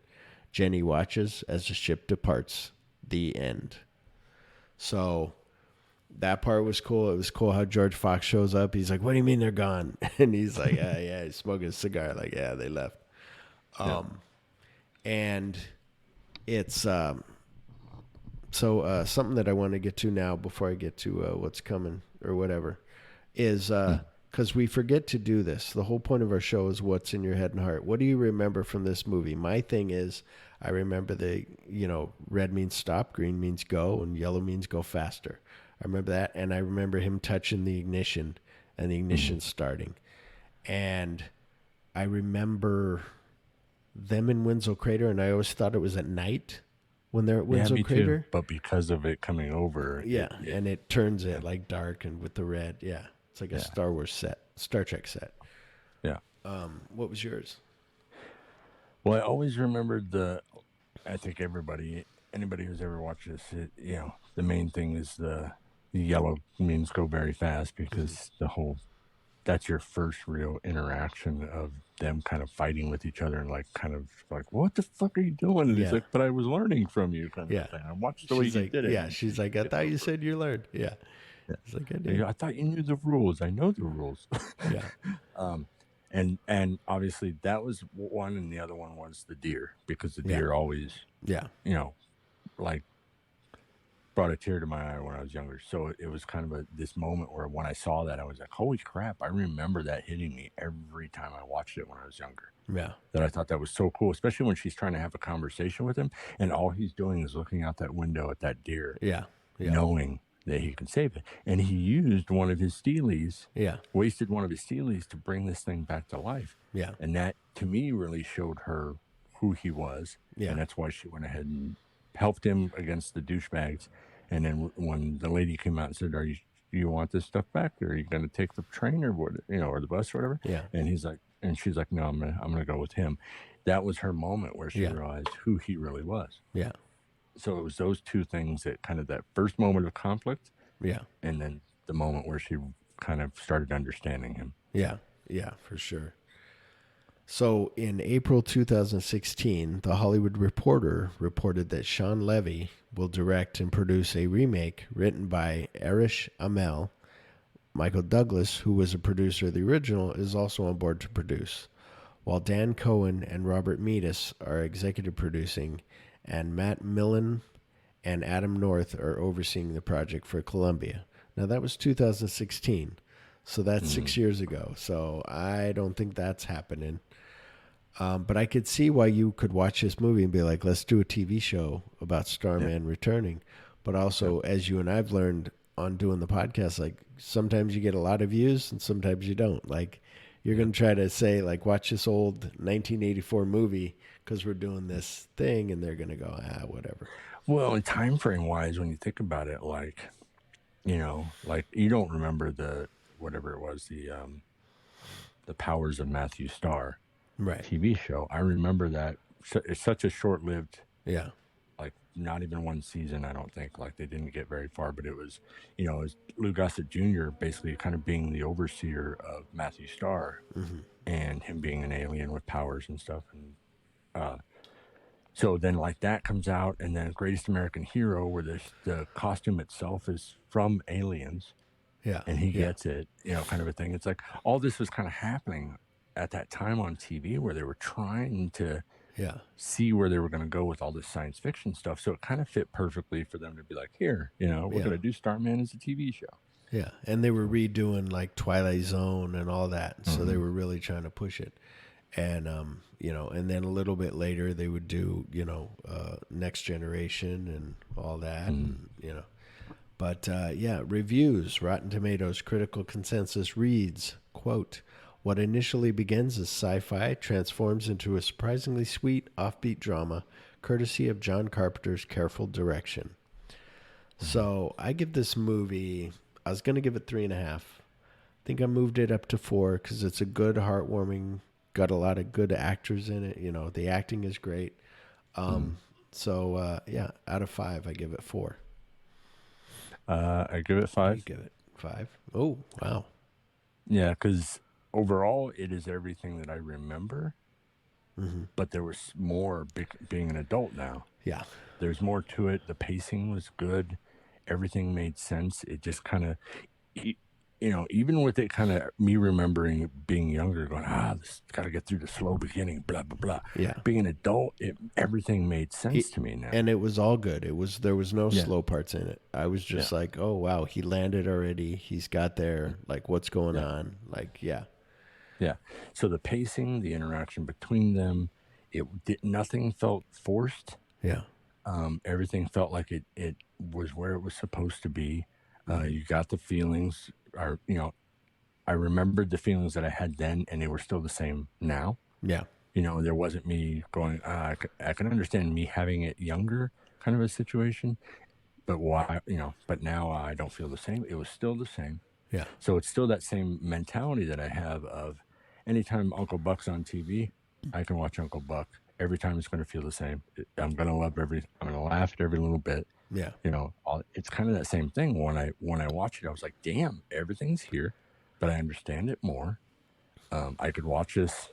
Jenny watches as the ship departs. The end. So that part was cool. It was cool how George Fox shows up. He's like, "What do you mean they're gone?" And he's like, yeah, he's smoking a cigar. Like, yeah, they left. And it's something that I want to get to now before I get to what's coming or whatever is because we forget to do this. The whole point of our show is what's in your head and heart. What do you remember from this movie? My thing is I remember red means stop, green means go, and yellow means go faster. I remember that, and I remember him touching the ignition and the ignition starting. And I remember them in Winslow Crater, and I always thought it was at night when they're at Winslow Crater. Too, but because of it coming over. And it turns it like dark and with the red. Yeah. It's like a Star Trek set. Yeah. What was yours? Well, I always remembered I think anybody who's ever watched this, the main thing is the yellow means go very fast because that's your first real interaction of them kind of fighting with each other and like what the fuck are you doing? And he's like, "But I was learning from you," kind of thing. I watched the way you did it. Yeah, she's like, "I thought you said you learned." Yeah. It's like, I thought you knew the rules. I know the rules. And obviously that was one, and the other one was the deer, because the deer always, like brought a tear to my eye when I was younger. So it was kind of this moment where when I saw that, I was like, holy crap, I remember that hitting me every time I watched it when I was younger. Yeah. That I thought that was so cool, especially when she's trying to have a conversation with him, and all he's doing is looking out that window at that deer. Knowing that he can save it. And he used one of his steelies, wasted one of his steelies to bring this thing back to life. Yeah. And that, to me, really showed her who he was. Yeah. And that's why she went ahead and helped him against the douchebags. And then when the lady came out and said, do you want this stuff back? Or are you going to take the train or what, or the bus or whatever? Yeah. And she's like, no, I'm going to go with him. That was her moment where she realized who he really was. Yeah. So it was those two things that kind of that first moment of conflict. Yeah. And then the moment where she kind of started understanding him. Yeah. Yeah, for sure. So in April 2016, The Hollywood Reporter reported that Sean Levy will direct and produce a remake written by Arish Amel. Michael Douglas, who was a producer of the original, is also on board to produce, while Dan Cohen and Robert Meadus are executive producing, and Matt Millen and Adam North are overseeing the project for Columbia. Now, that was 2016, so that's 6 years ago, so I don't think that's happening. But I could see why you could watch this movie and be like, let's do a TV show about Starman returning. But also, as you and I've learned on doing the podcast, like sometimes you get a lot of views and sometimes you don't. Like you're going to try to say, like, watch this old 1984 movie because we're doing this thing, and they're going to go, whatever. Well, and time frame wise, when you think about it, like, you know, like you don't remember the, whatever it was, the Powers of Matthew Starr. Right. TV show. I remember that. It's such a short-lived, yeah, like not even one season. I don't think. Like they didn't get very far, but it was, you know, it was Lou Gossett Jr. basically kind of being the overseer of Matthew Starr, and him being an alien with powers and stuff. And so then like that comes out, and then Greatest American Hero, where the costume itself is from aliens. Yeah, and he gets it, you know, kind of a thing. It's like all this was kind of happening at that time on TV, where they were trying to see where they were going to go with all this science fiction stuff. So it kind of fit perfectly for them to be like, here, you know, we're going to do Starman as a TV show. Yeah, and they were redoing like Twilight Zone and all that, so they were really trying to push it. And you know, and then a little bit later they would do, you know, Next Generation and all that, and you know. But yeah, reviews, Rotten Tomatoes critical consensus reads, quote, "What initially begins as sci-fi transforms into a surprisingly sweet, offbeat drama, courtesy of John Carpenter's careful direction." So I give this movie, I was going to give it 3.5. I think I moved it up to 4 because it's a good, heartwarming, got a lot of good actors in it. You know, the acting is great. So yeah, out of 5, I give it 4. I give it 5. You give it 5. Oh, wow. Yeah, because overall, it is everything that I remember, but there was more being an adult now. Yeah. There's more to it. The pacing was good. Everything made sense. It just kind of, you know, even with it kind of me remembering being younger, going, this got to get through the slow beginning, blah, blah, blah. Yeah. Being an adult, everything made sense to me now. And it was all good. There was no slow parts in it. I was just like, oh, wow, he landed already. He's got there. Like, what's going on? Like, yeah. Yeah. So the pacing, the interaction between them, nothing felt forced. Yeah. Everything felt like it was where it was supposed to be. You got the feelings, or, you know, I remembered the feelings that I had then, and they were still the same now. Yeah. You know, there wasn't me going, I can understand me having it younger kind of a situation, but why, you know, but now I don't feel the same. It was still the same. Yeah. So it's still that same mentality that I have of anytime Uncle Buck's on TV, I can watch Uncle Buck. Every time it's going to feel the same. I'm going to I'm going to laugh at every little bit. Yeah. You know, it's kind of that same thing. When I watch it, I was like, damn, everything's here, but I understand it more. I could watch this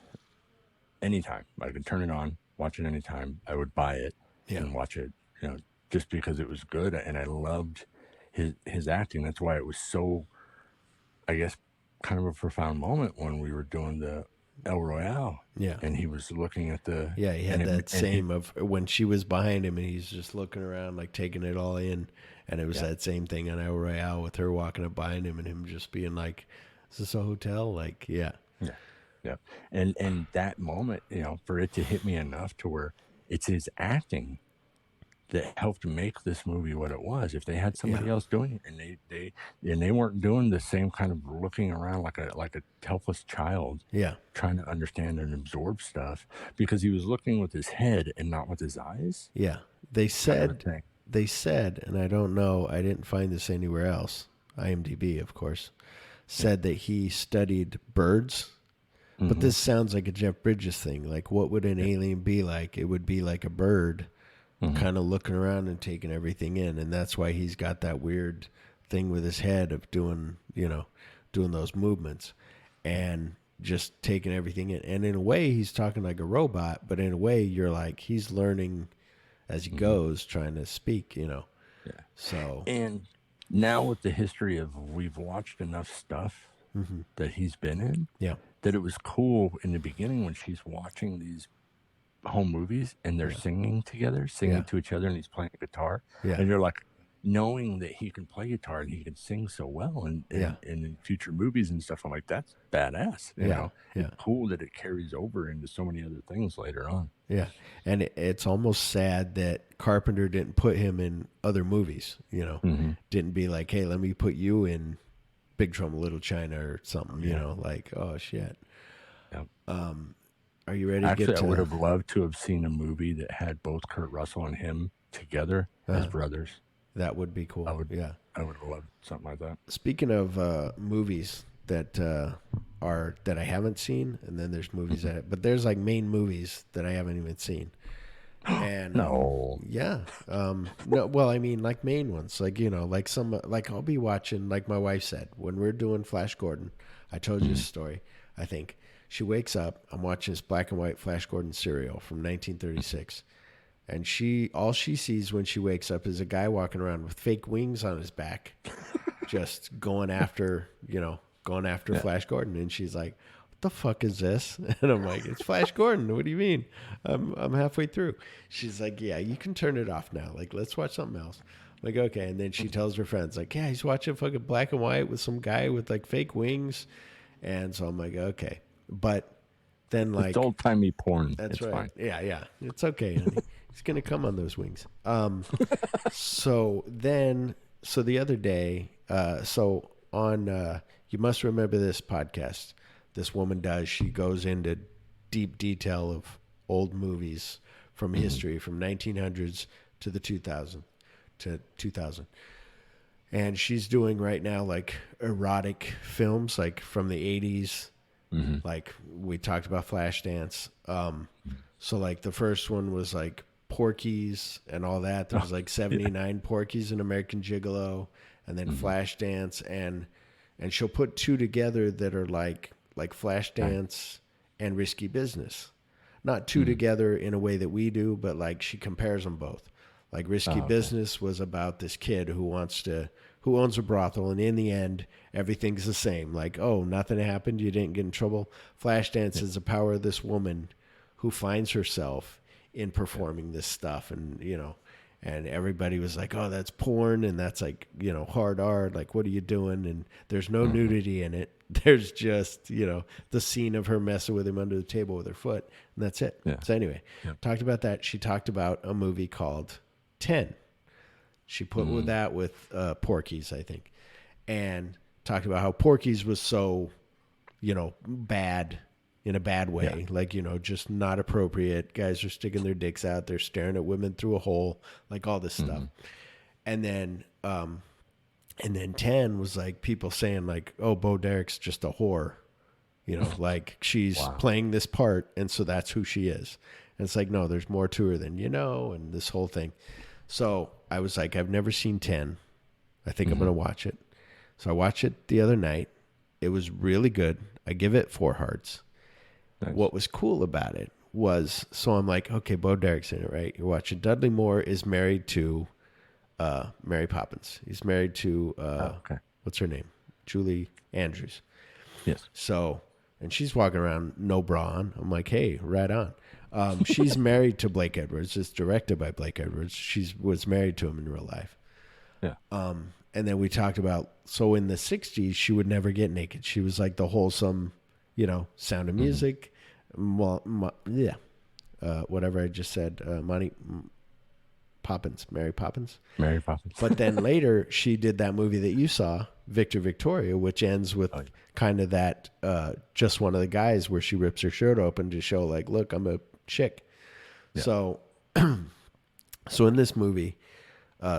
anytime. I could turn it on, watch it anytime. I would buy it and watch it, you know, just because it was good. And I loved his acting. That's why it was so, I guess, kind of a profound moment when we were doing the El Royale. Yeah. And he was looking at the... Yeah, he had that same of when she was behind him and he's just looking around, like taking it all in. And it was that same thing on El Royale with her walking up behind him and him just being like, is this a hotel? Like, yeah. Yeah. Yeah. And that moment, you know, for it to hit me enough to where it's his acting that helped make this movie what it was. If they had somebody else doing it and they weren't doing the same kind of looking around like a helpless child, trying to understand and absorb stuff, because he was looking with his head and not with his eyes. Yeah. They said, and I don't know, I didn't find this anywhere else, IMDb, of course, said that he studied birds. But this sounds like a Jeff Bridges thing. Like, what would an alien be like? It would be like a bird kind of looking around and taking everything in. And that's why he's got that weird thing with his head of doing, you know, doing those movements. And just taking everything in. And in a way, he's talking like a robot, but in a way, you're like, he's learning as he goes, trying to speak, Yeah. So. And now with the history of, we've watched enough stuff that he's been in, that it was cool in the beginning when she's watching these home movies and they're singing together, singing to each other, and he's playing guitar. And you're like, knowing that he can play guitar and he can sing so well and in future movies and stuff, I'm like, that's badass. You know? It's cool that it carries over into so many other things later on. Yeah. And it's almost sad that Carpenter didn't put him in other movies, didn't be like, hey, let me put you in Big Trouble in Little China or something, like, oh shit. Are you ready to get to... I would have loved to have seen a movie that had both Kurt Russell and him together as brothers. That would be cool. I would have loved something like that. Speaking of movies that that I haven't seen, and then there's movies but there's like main movies that I haven't even seen. And no, well, I mean, like main ones, like like some, like I'll be watching, like my wife said when we're doing Flash Gordon. I told you this story. I think she wakes up. I'm watching this black and white Flash Gordon serial from 1936. And all she sees when she wakes up is a guy walking around with fake wings on his back, just going after Flash Gordon. And she's like, "What the fuck is this?" And I'm like, "It's Flash Gordon. What do you mean? I'm halfway through." She's like, "Yeah, you can turn it off now. Like, let's watch something else." I'm like, okay. And then she tells her friends, like, "Yeah, he's watching fucking black and white with some guy with like fake wings." And so I'm like, okay, but then like it's old timey porn. That's it's right. Fine. Yeah, it's okay, honey. He's gonna come on those wings. So the other day, you must remember this podcast. This woman does. She goes into deep detail of old movies from history, from 1900s to the 2000, and she's doing right now like erotic films, like from the 80s. Like we talked about Flashdance. So like the first one was like Porky's and all that. There was like 79 Porky's and American Gigolo, and then Flashdance, and she'll put two together that are like Flashdance and Risky Business. Not two together in a way that we do, but like she compares them both. Like Risky Business was about this kid who owns a brothel, and in the end, everything's the same. Like, oh, nothing happened, you didn't get in trouble. Flashdance is the power of this woman who finds herself in performing this stuff, and and everybody was like, oh, that's porn, and that's like hard art, like what are you doing? And there's no nudity in it. There's just the scene of her messing with him under the table with her foot, and that's it. So anyway, talked about that. She talked about a movie called 10. She put with that with Porky's, I think, and talked about how Porky's was so bad in a bad way, like, just not appropriate. Guys are sticking their dicks out. They're staring at women through a hole, like all this stuff. And then 10 was like people saying like, oh, Bo Derek's just a whore, like she's playing this part. And so that's who she is. And it's like, no, there's more to her than, and this whole thing. So I was like, I've never seen 10. I think I'm going to watch it. So I watched it the other night. It was really good. I give it 4 hearts. Nice. What was cool about it was, so I'm like, okay, Bo Derek's in it, right? You're watching. Dudley Moore is married to Mary Poppins. He's married to, what's her name? Julie Andrews. Yes. So, and she's walking around no bra on. I'm like, hey, right on. She's married to Blake Edwards. It's directed by Blake Edwards. She was married to him in real life. Yeah. And then we talked about, so in the 60s, she would never get naked. She was like the wholesome, Sound of Music. Whatever I just said, Mary Poppins. Mary Poppins. But then later, she did that movie that you saw, Victor Victoria, which ends with kind of that, just one of the guys where she rips her shirt open to show like, look, I'm a chick. Yeah. So in this movie,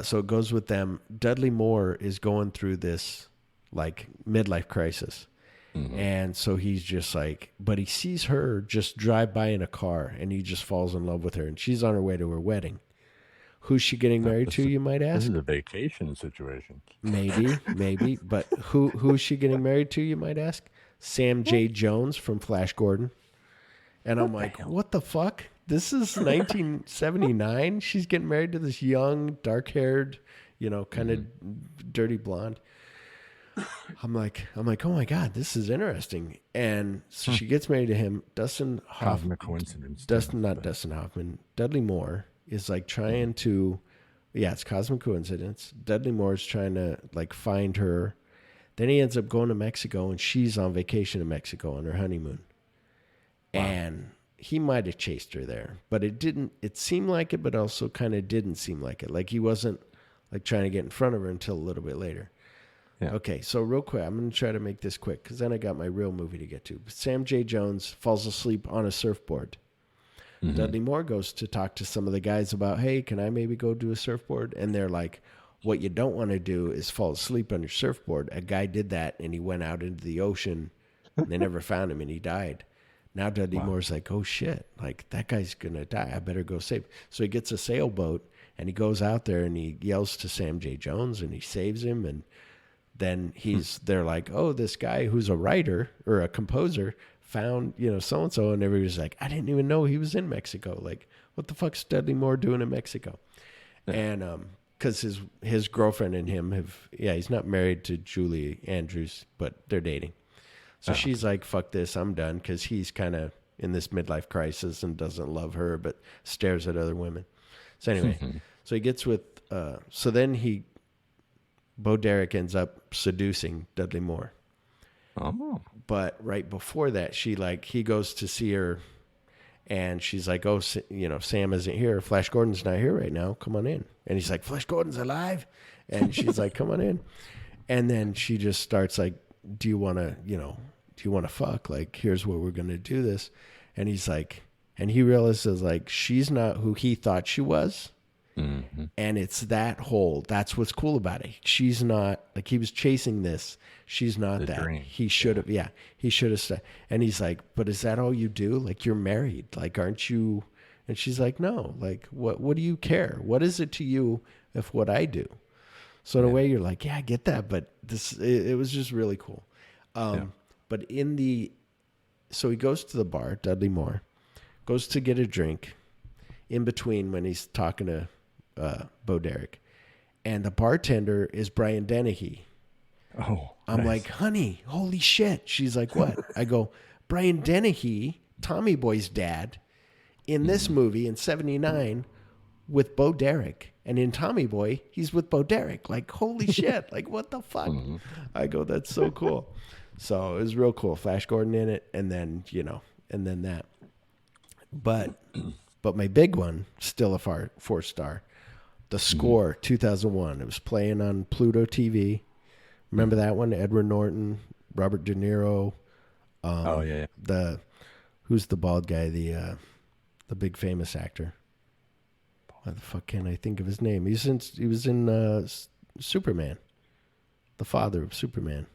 so it goes with them. Dudley Moore is going through this like midlife crisis. And so he's just like, but he sees her just drive by in a car and he just falls in love with her, and she's on her way to her wedding. Who's she getting married to, you might ask? This is a vacation situation. Maybe. But who's she getting married to, you might ask? Sam J. Jones from Flash Gordon. And I'm like, what the fuck? This is 1979. She's getting married to this young, dark-haired, kind of dirty blonde. I'm like, oh my God, this is interesting. And so she gets married to him. Dustin Hoffman, Dudley Moore is like trying to, it's cosmic coincidence. Dudley Moore is trying to like find her. Then he ends up going to Mexico, and she's on vacation in Mexico on her honeymoon. Wow. And he might have chased her there, but it seemed like it, but also kind of didn't seem like it. Like he wasn't like trying to get in front of her until a little bit later. Yeah. Okay, so real quick, I'm going to try to make this quick because then I got my real movie to get to. Sam J. Jones falls asleep on a surfboard. Mm-hmm. Dudley Moore goes to talk to some of the guys about, hey, can I maybe go do a surfboard? And they're like, what you don't want to do is fall asleep on your surfboard. A guy did that, and he went out into the ocean, and they never found him, and he died. Now Dudley Moore's like, oh, shit, like that guy's going to die. I better go save. So he gets a sailboat, and he goes out there, and he yells to Sam J. Jones, and he saves him, and then they're like, oh, this guy who's a writer or a composer found, so-and-so. And everybody's like, I didn't even know he was in Mexico. Like, what the fuck's Dudley Moore doing in Mexico? Yeah. And because his girlfriend and him he's not married to Julie Andrews, but they're dating. So she's like, fuck this, I'm done. Because he's kind of in this midlife crisis and doesn't love her, but stares at other women. So anyway, so he gets with, Bo Derek ends up seducing Dudley Moore. Oh. But right before that, he goes to see her, and she's like, oh, Sam isn't here. Flash Gordon's not here right now. Come on in. And he's like, Flash Gordon's alive? And she's like, come on in. And then she just starts like, do you want to fuck? Like, here's where we're going to do this. And he's like, and he realizes like, she's not who he thought she was. Mm-hmm. And it's that's what's cool about it. She's not like, he was chasing this. She's not the that dream. He should have, he should have said. And he's like, but is that all you do? Like, you're married, like, aren't you? And she's like, no, like, what do you care? What is it to you if what I do? So in a way you're like, yeah, I get that. But it was just really cool. But so he goes to the bar, Dudley Moore goes to get a drink in between when he's talking to Bo Derek, and the bartender is Brian Dennehy. Oh, I'm nice. Like, honey, holy shit. She's like, what? I go, Brian Dennehy, Tommy Boy's dad, in this movie in 79 with Bo Derek, and in Tommy Boy, he's with Bo Derek. Like, holy shit. Like, what the fuck? I go, that's so cool. So it was real cool. Flash Gordon in it, and then, and then that. But my big one, still a 4-star. The Score, 2001. It was playing on Pluto TV. Remember that one? Edward Norton, Robert De Niro. Who's the bald guy? The big famous actor. Why the fuck can't I think of his name? He was in Superman. The father of Superman.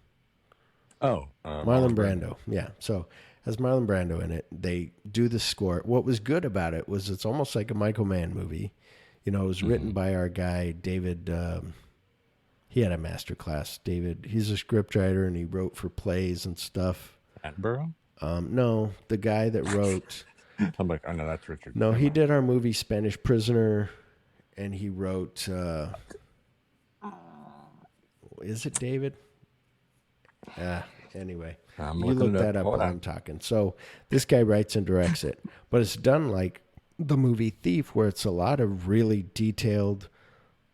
Marlon Brando. Yeah. So has Marlon Brando in it. They do the score. What was good about it was it's almost like a Michael Mann movie. It was written by our guy, David. He had a master class. David, he's a scriptwriter, and he wrote for plays and stuff. Attenborough? No, the guy that wrote. I'm like, oh no, that's Richard. No, he did our movie Spanish Prisoner, and he wrote. Is it David? Anyway, you look that up while I'm talking. So this guy writes and directs it, but it's done like the movie Thief, where it's a lot of really detailed.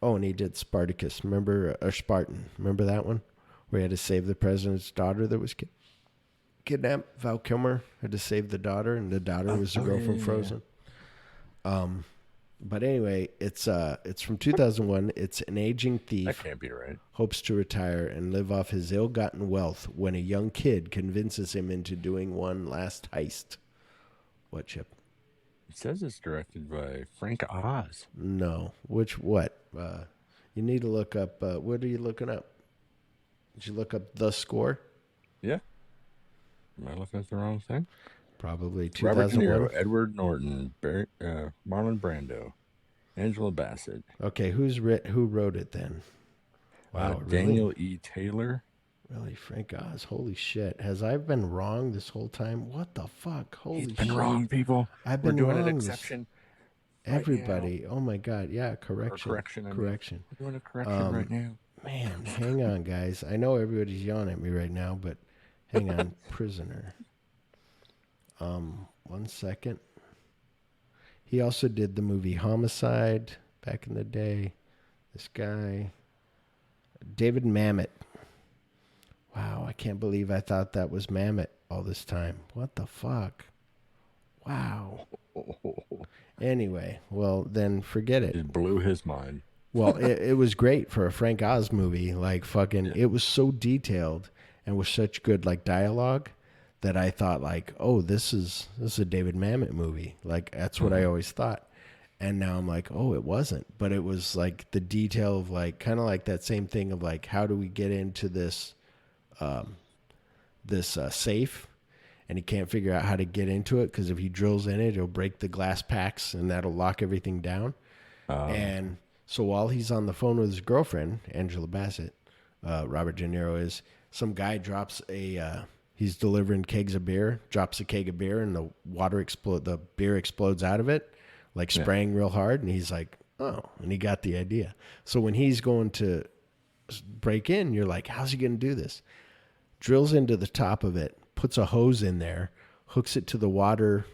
Oh, and he did Spartacus. Remember Spartan? Remember that one where he had to save the president's daughter that was kidnapped? Val Kilmer had to save the daughter, and the daughter was the girl from Frozen. But anyway, it's from 2001. It's an aging thief. That can't be right. Hopes to retire and live off his ill-gotten wealth when a young kid convinces him into doing one last heist. What, Chip? It says it's directed by Frank Oz. No. What? You need to look up. What are you looking up? Did you look up The Score? Yeah. Am I looking at the wrong thing? Probably 2001. Robert De Niro, Edward Norton, Marlon Brando, Angela Bassett. Okay, who wrote it then? Wow, Daniel E. Taylor. Really, Frank Oz? Holy shit! Has I been wrong this whole time? What the fuck? Holy He's shit! been wrong, people. I've We're been doing wrong. an exception. Everybody, oh my god, yeah, correction. We're doing a correction right now. Man, hang on, guys. I know everybody's yelling at me right now, but hang on, prisoner. 1 second. He also did the movie Homicide back in the day. This guy, David Mamet. Wow, I can't believe I thought that was Mamet all this time. What the fuck? Wow. Anyway, well, then forget it. It blew his mind. Well, it was great for a Frank Oz movie. Like, fucking, it was so detailed and with such good, like, dialogue that I thought, like, oh, this is a David Mamet movie. Like, that's what I always thought. And now I'm like, oh, it wasn't. But it was, like, the detail of, like, kind of like that same thing of, like, how do we get into this safe? And he can't figure out how to get into it because if he drills in it, it'll break the glass packs and that'll lock everything down. And so while he's on the phone with his girlfriend, Angela Bassett, Robert De Niro is, some guy drops he's delivering kegs of beer, drops a keg of beer and the beer explodes out of it, like spraying real hard. And he's like, oh, and he got the idea. So when he's going to break in, you're like, how's he going to do this? Drills into the top of it, puts a hose in there, hooks it to the water,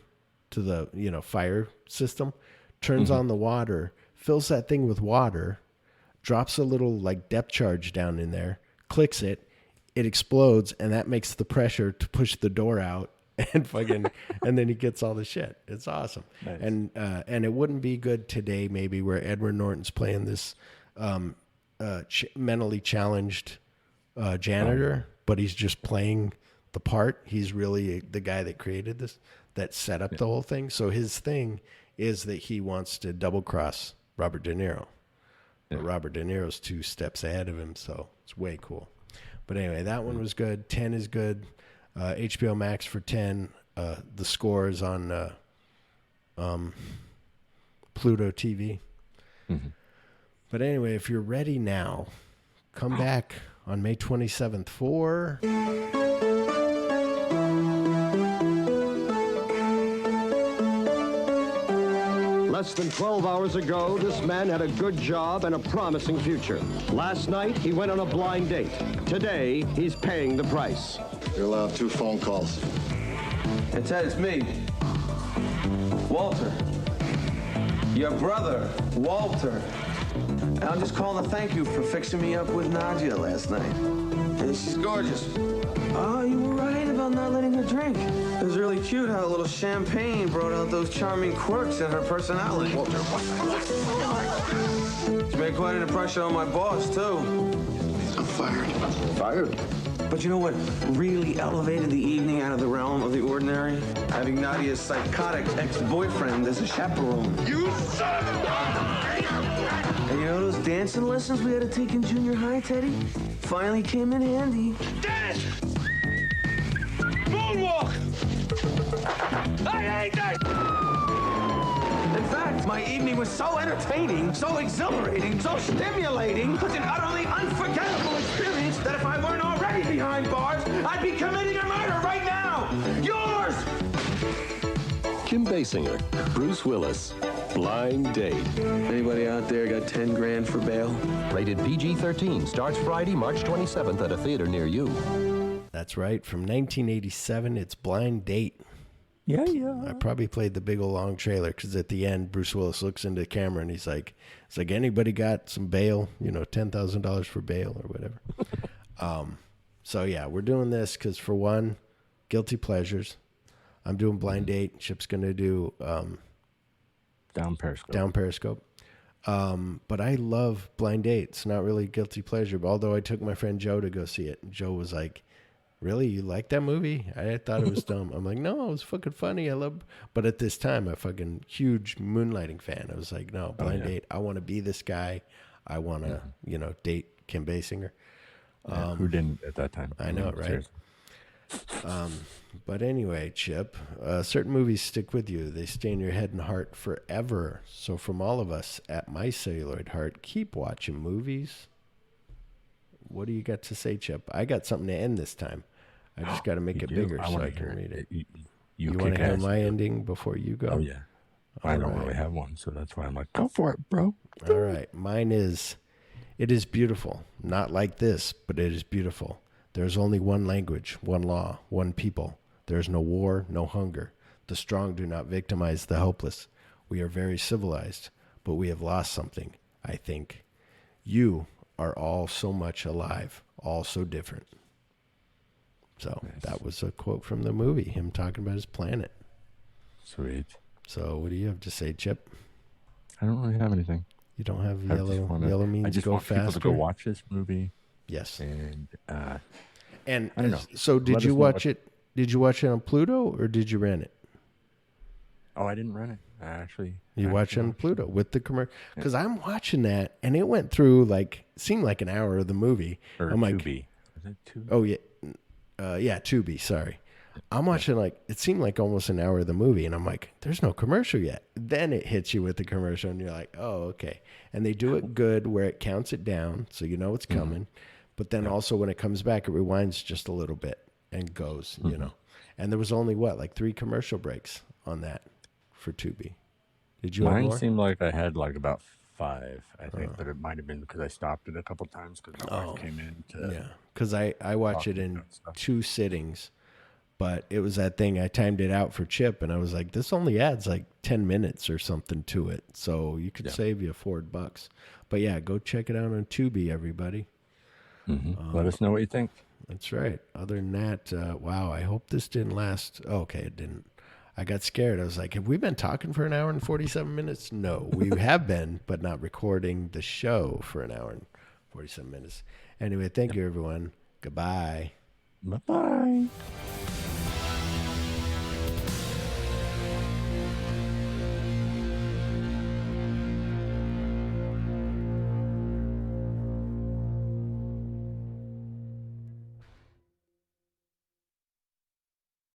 to the, fire system, turns on the water, fills that thing with water, drops a little like depth charge down in there, clicks it, it explodes, and that makes the pressure to push the door out and fucking, and then he gets all the shit. It's awesome. Nice. And it wouldn't be good today, maybe, where Edward Norton's playing this mentally challenged janitor, but he's just playing the part. He's really the guy that created this, that set up the whole thing. So his thing is that he wants to double cross Robert De Niro. But Robert De Niro's 2 steps ahead of him, so it's way cool. But anyway, that one was good. 10 is good. HBO Max for 10. The score is on Pluto TV. But anyway, if you're ready now, come back on May 27th for... Less than 12 hours ago, this man had a good job and a promising future. Last night, he went on a blind date. Today, he's paying the price. You're allowed 2 phone calls. Hey, Ted, it's me. Walter. Your brother, Walter. And I'm just calling to thank you for fixing me up with Nadia last night. And she's gorgeous. Oh, you were right about not letting her drink. It was really cute how a little champagne brought out those charming quirks in her personality. Walter, what? She made quite an impression on my boss, too. I'm fired. Fired? But you know what really elevated the evening out of the realm of the ordinary? Having Nadia's psychotic ex-boyfriend as a chaperone. You son of a... And you know those dancing lessons we had to take in junior high, Teddy? Finally came in handy. Dance! Moonwalk! I hate that! In fact, my evening was so entertaining, so exhilarating, so stimulating, such an utterly unforgettable experience that if I weren't already behind bars, I'd be committing a murder right now! Yours! Kim Basinger, Bruce Willis, Blind Date. Anybody out there got 10 grand for bail? Rated PG-13, starts Friday, March 27th at a theater near you. That's right. From 1987, it's Blind Date. Yeah. I probably played the big old long trailer because at the end, Bruce Willis looks into the camera and he's like, it's like, anybody got some bail, $10,000 for bail or whatever. So yeah, we're doing this because for one, guilty pleasures. I'm doing Blind Date. Chip's going to do Down Periscope. But I love Blind Date. It's not really guilty pleasure, although I took my friend Joe to go see it. And Joe was like, really? You like that movie? I thought it was dumb. I'm like, no, it was fucking funny. But at this time, I'm a fucking huge Moonlighting fan. I was like, no, Blind Date. I want to be this guy. I want to, date Kim Basinger. Who didn't at that time? I know, right? But anyway, Chip, certain movies stick with you. They stay in your head and heart forever. So from all of us at My Celluloid Heart, keep watching movies. What do you got to say, Chip? I got something to end this time. I just got to make it bigger so I can read it. You want to hear my ending before you go? Oh, yeah. I don't really have one, so that's why I'm like, go for it, bro. All right. Mine is, it is beautiful. Not like this, but it is beautiful. There is only one language, one law, one people. There is no war, no hunger. The strong do not victimize the helpless. We are very civilized, but we have lost something, I think. You are all so much alive, all so different. So that was a quote from the movie, him talking about his planet. Sweet. So what do you have to say, Chip? I don't really have anything. You don't have yellow means I just go want faster? people to go watch this movie. Yes. And I don't know. So did you watch it? Did you watch it on Pluto or did you rent it? Oh, I didn't rent it. You watch it on Pluto with the commercial? Because I'm watching that and it went through seemed like an hour of the movie. Or I'm like, Tubi. Was it Tubi? Oh yeah, yeah, Tubi. Sorry, I'm watching it seemed like almost an hour of the movie, and I'm like, there's no commercial yet. Then it hits you with the commercial, and you're like, oh okay. And they do it good where it counts it down, so you know it's coming. But then also when it comes back, it rewinds just a little bit and goes, you know. And there was only 3 commercial breaks on that for Tubi. Did you have Mine more? seemed like I had about 5, I think, but it might have been because I stopped it a couple times because my wife came in to... Yeah, because I watch it in 2 sittings, but it was that thing, I timed it out for Chip, and I was like, this only adds 10 minutes or something to it, so you could save you $4. But yeah, go check it out on Tubi, everybody. Let us know what you think. That's right. Other than that, wow, I hope this didn't last. Oh, okay, it didn't. I got scared. I was like, have we been talking for an hour and 47 minutes? No, we have been, but not recording the show for an hour and 47 minutes. Anyway, thank you, everyone. Goodbye. Bye-bye.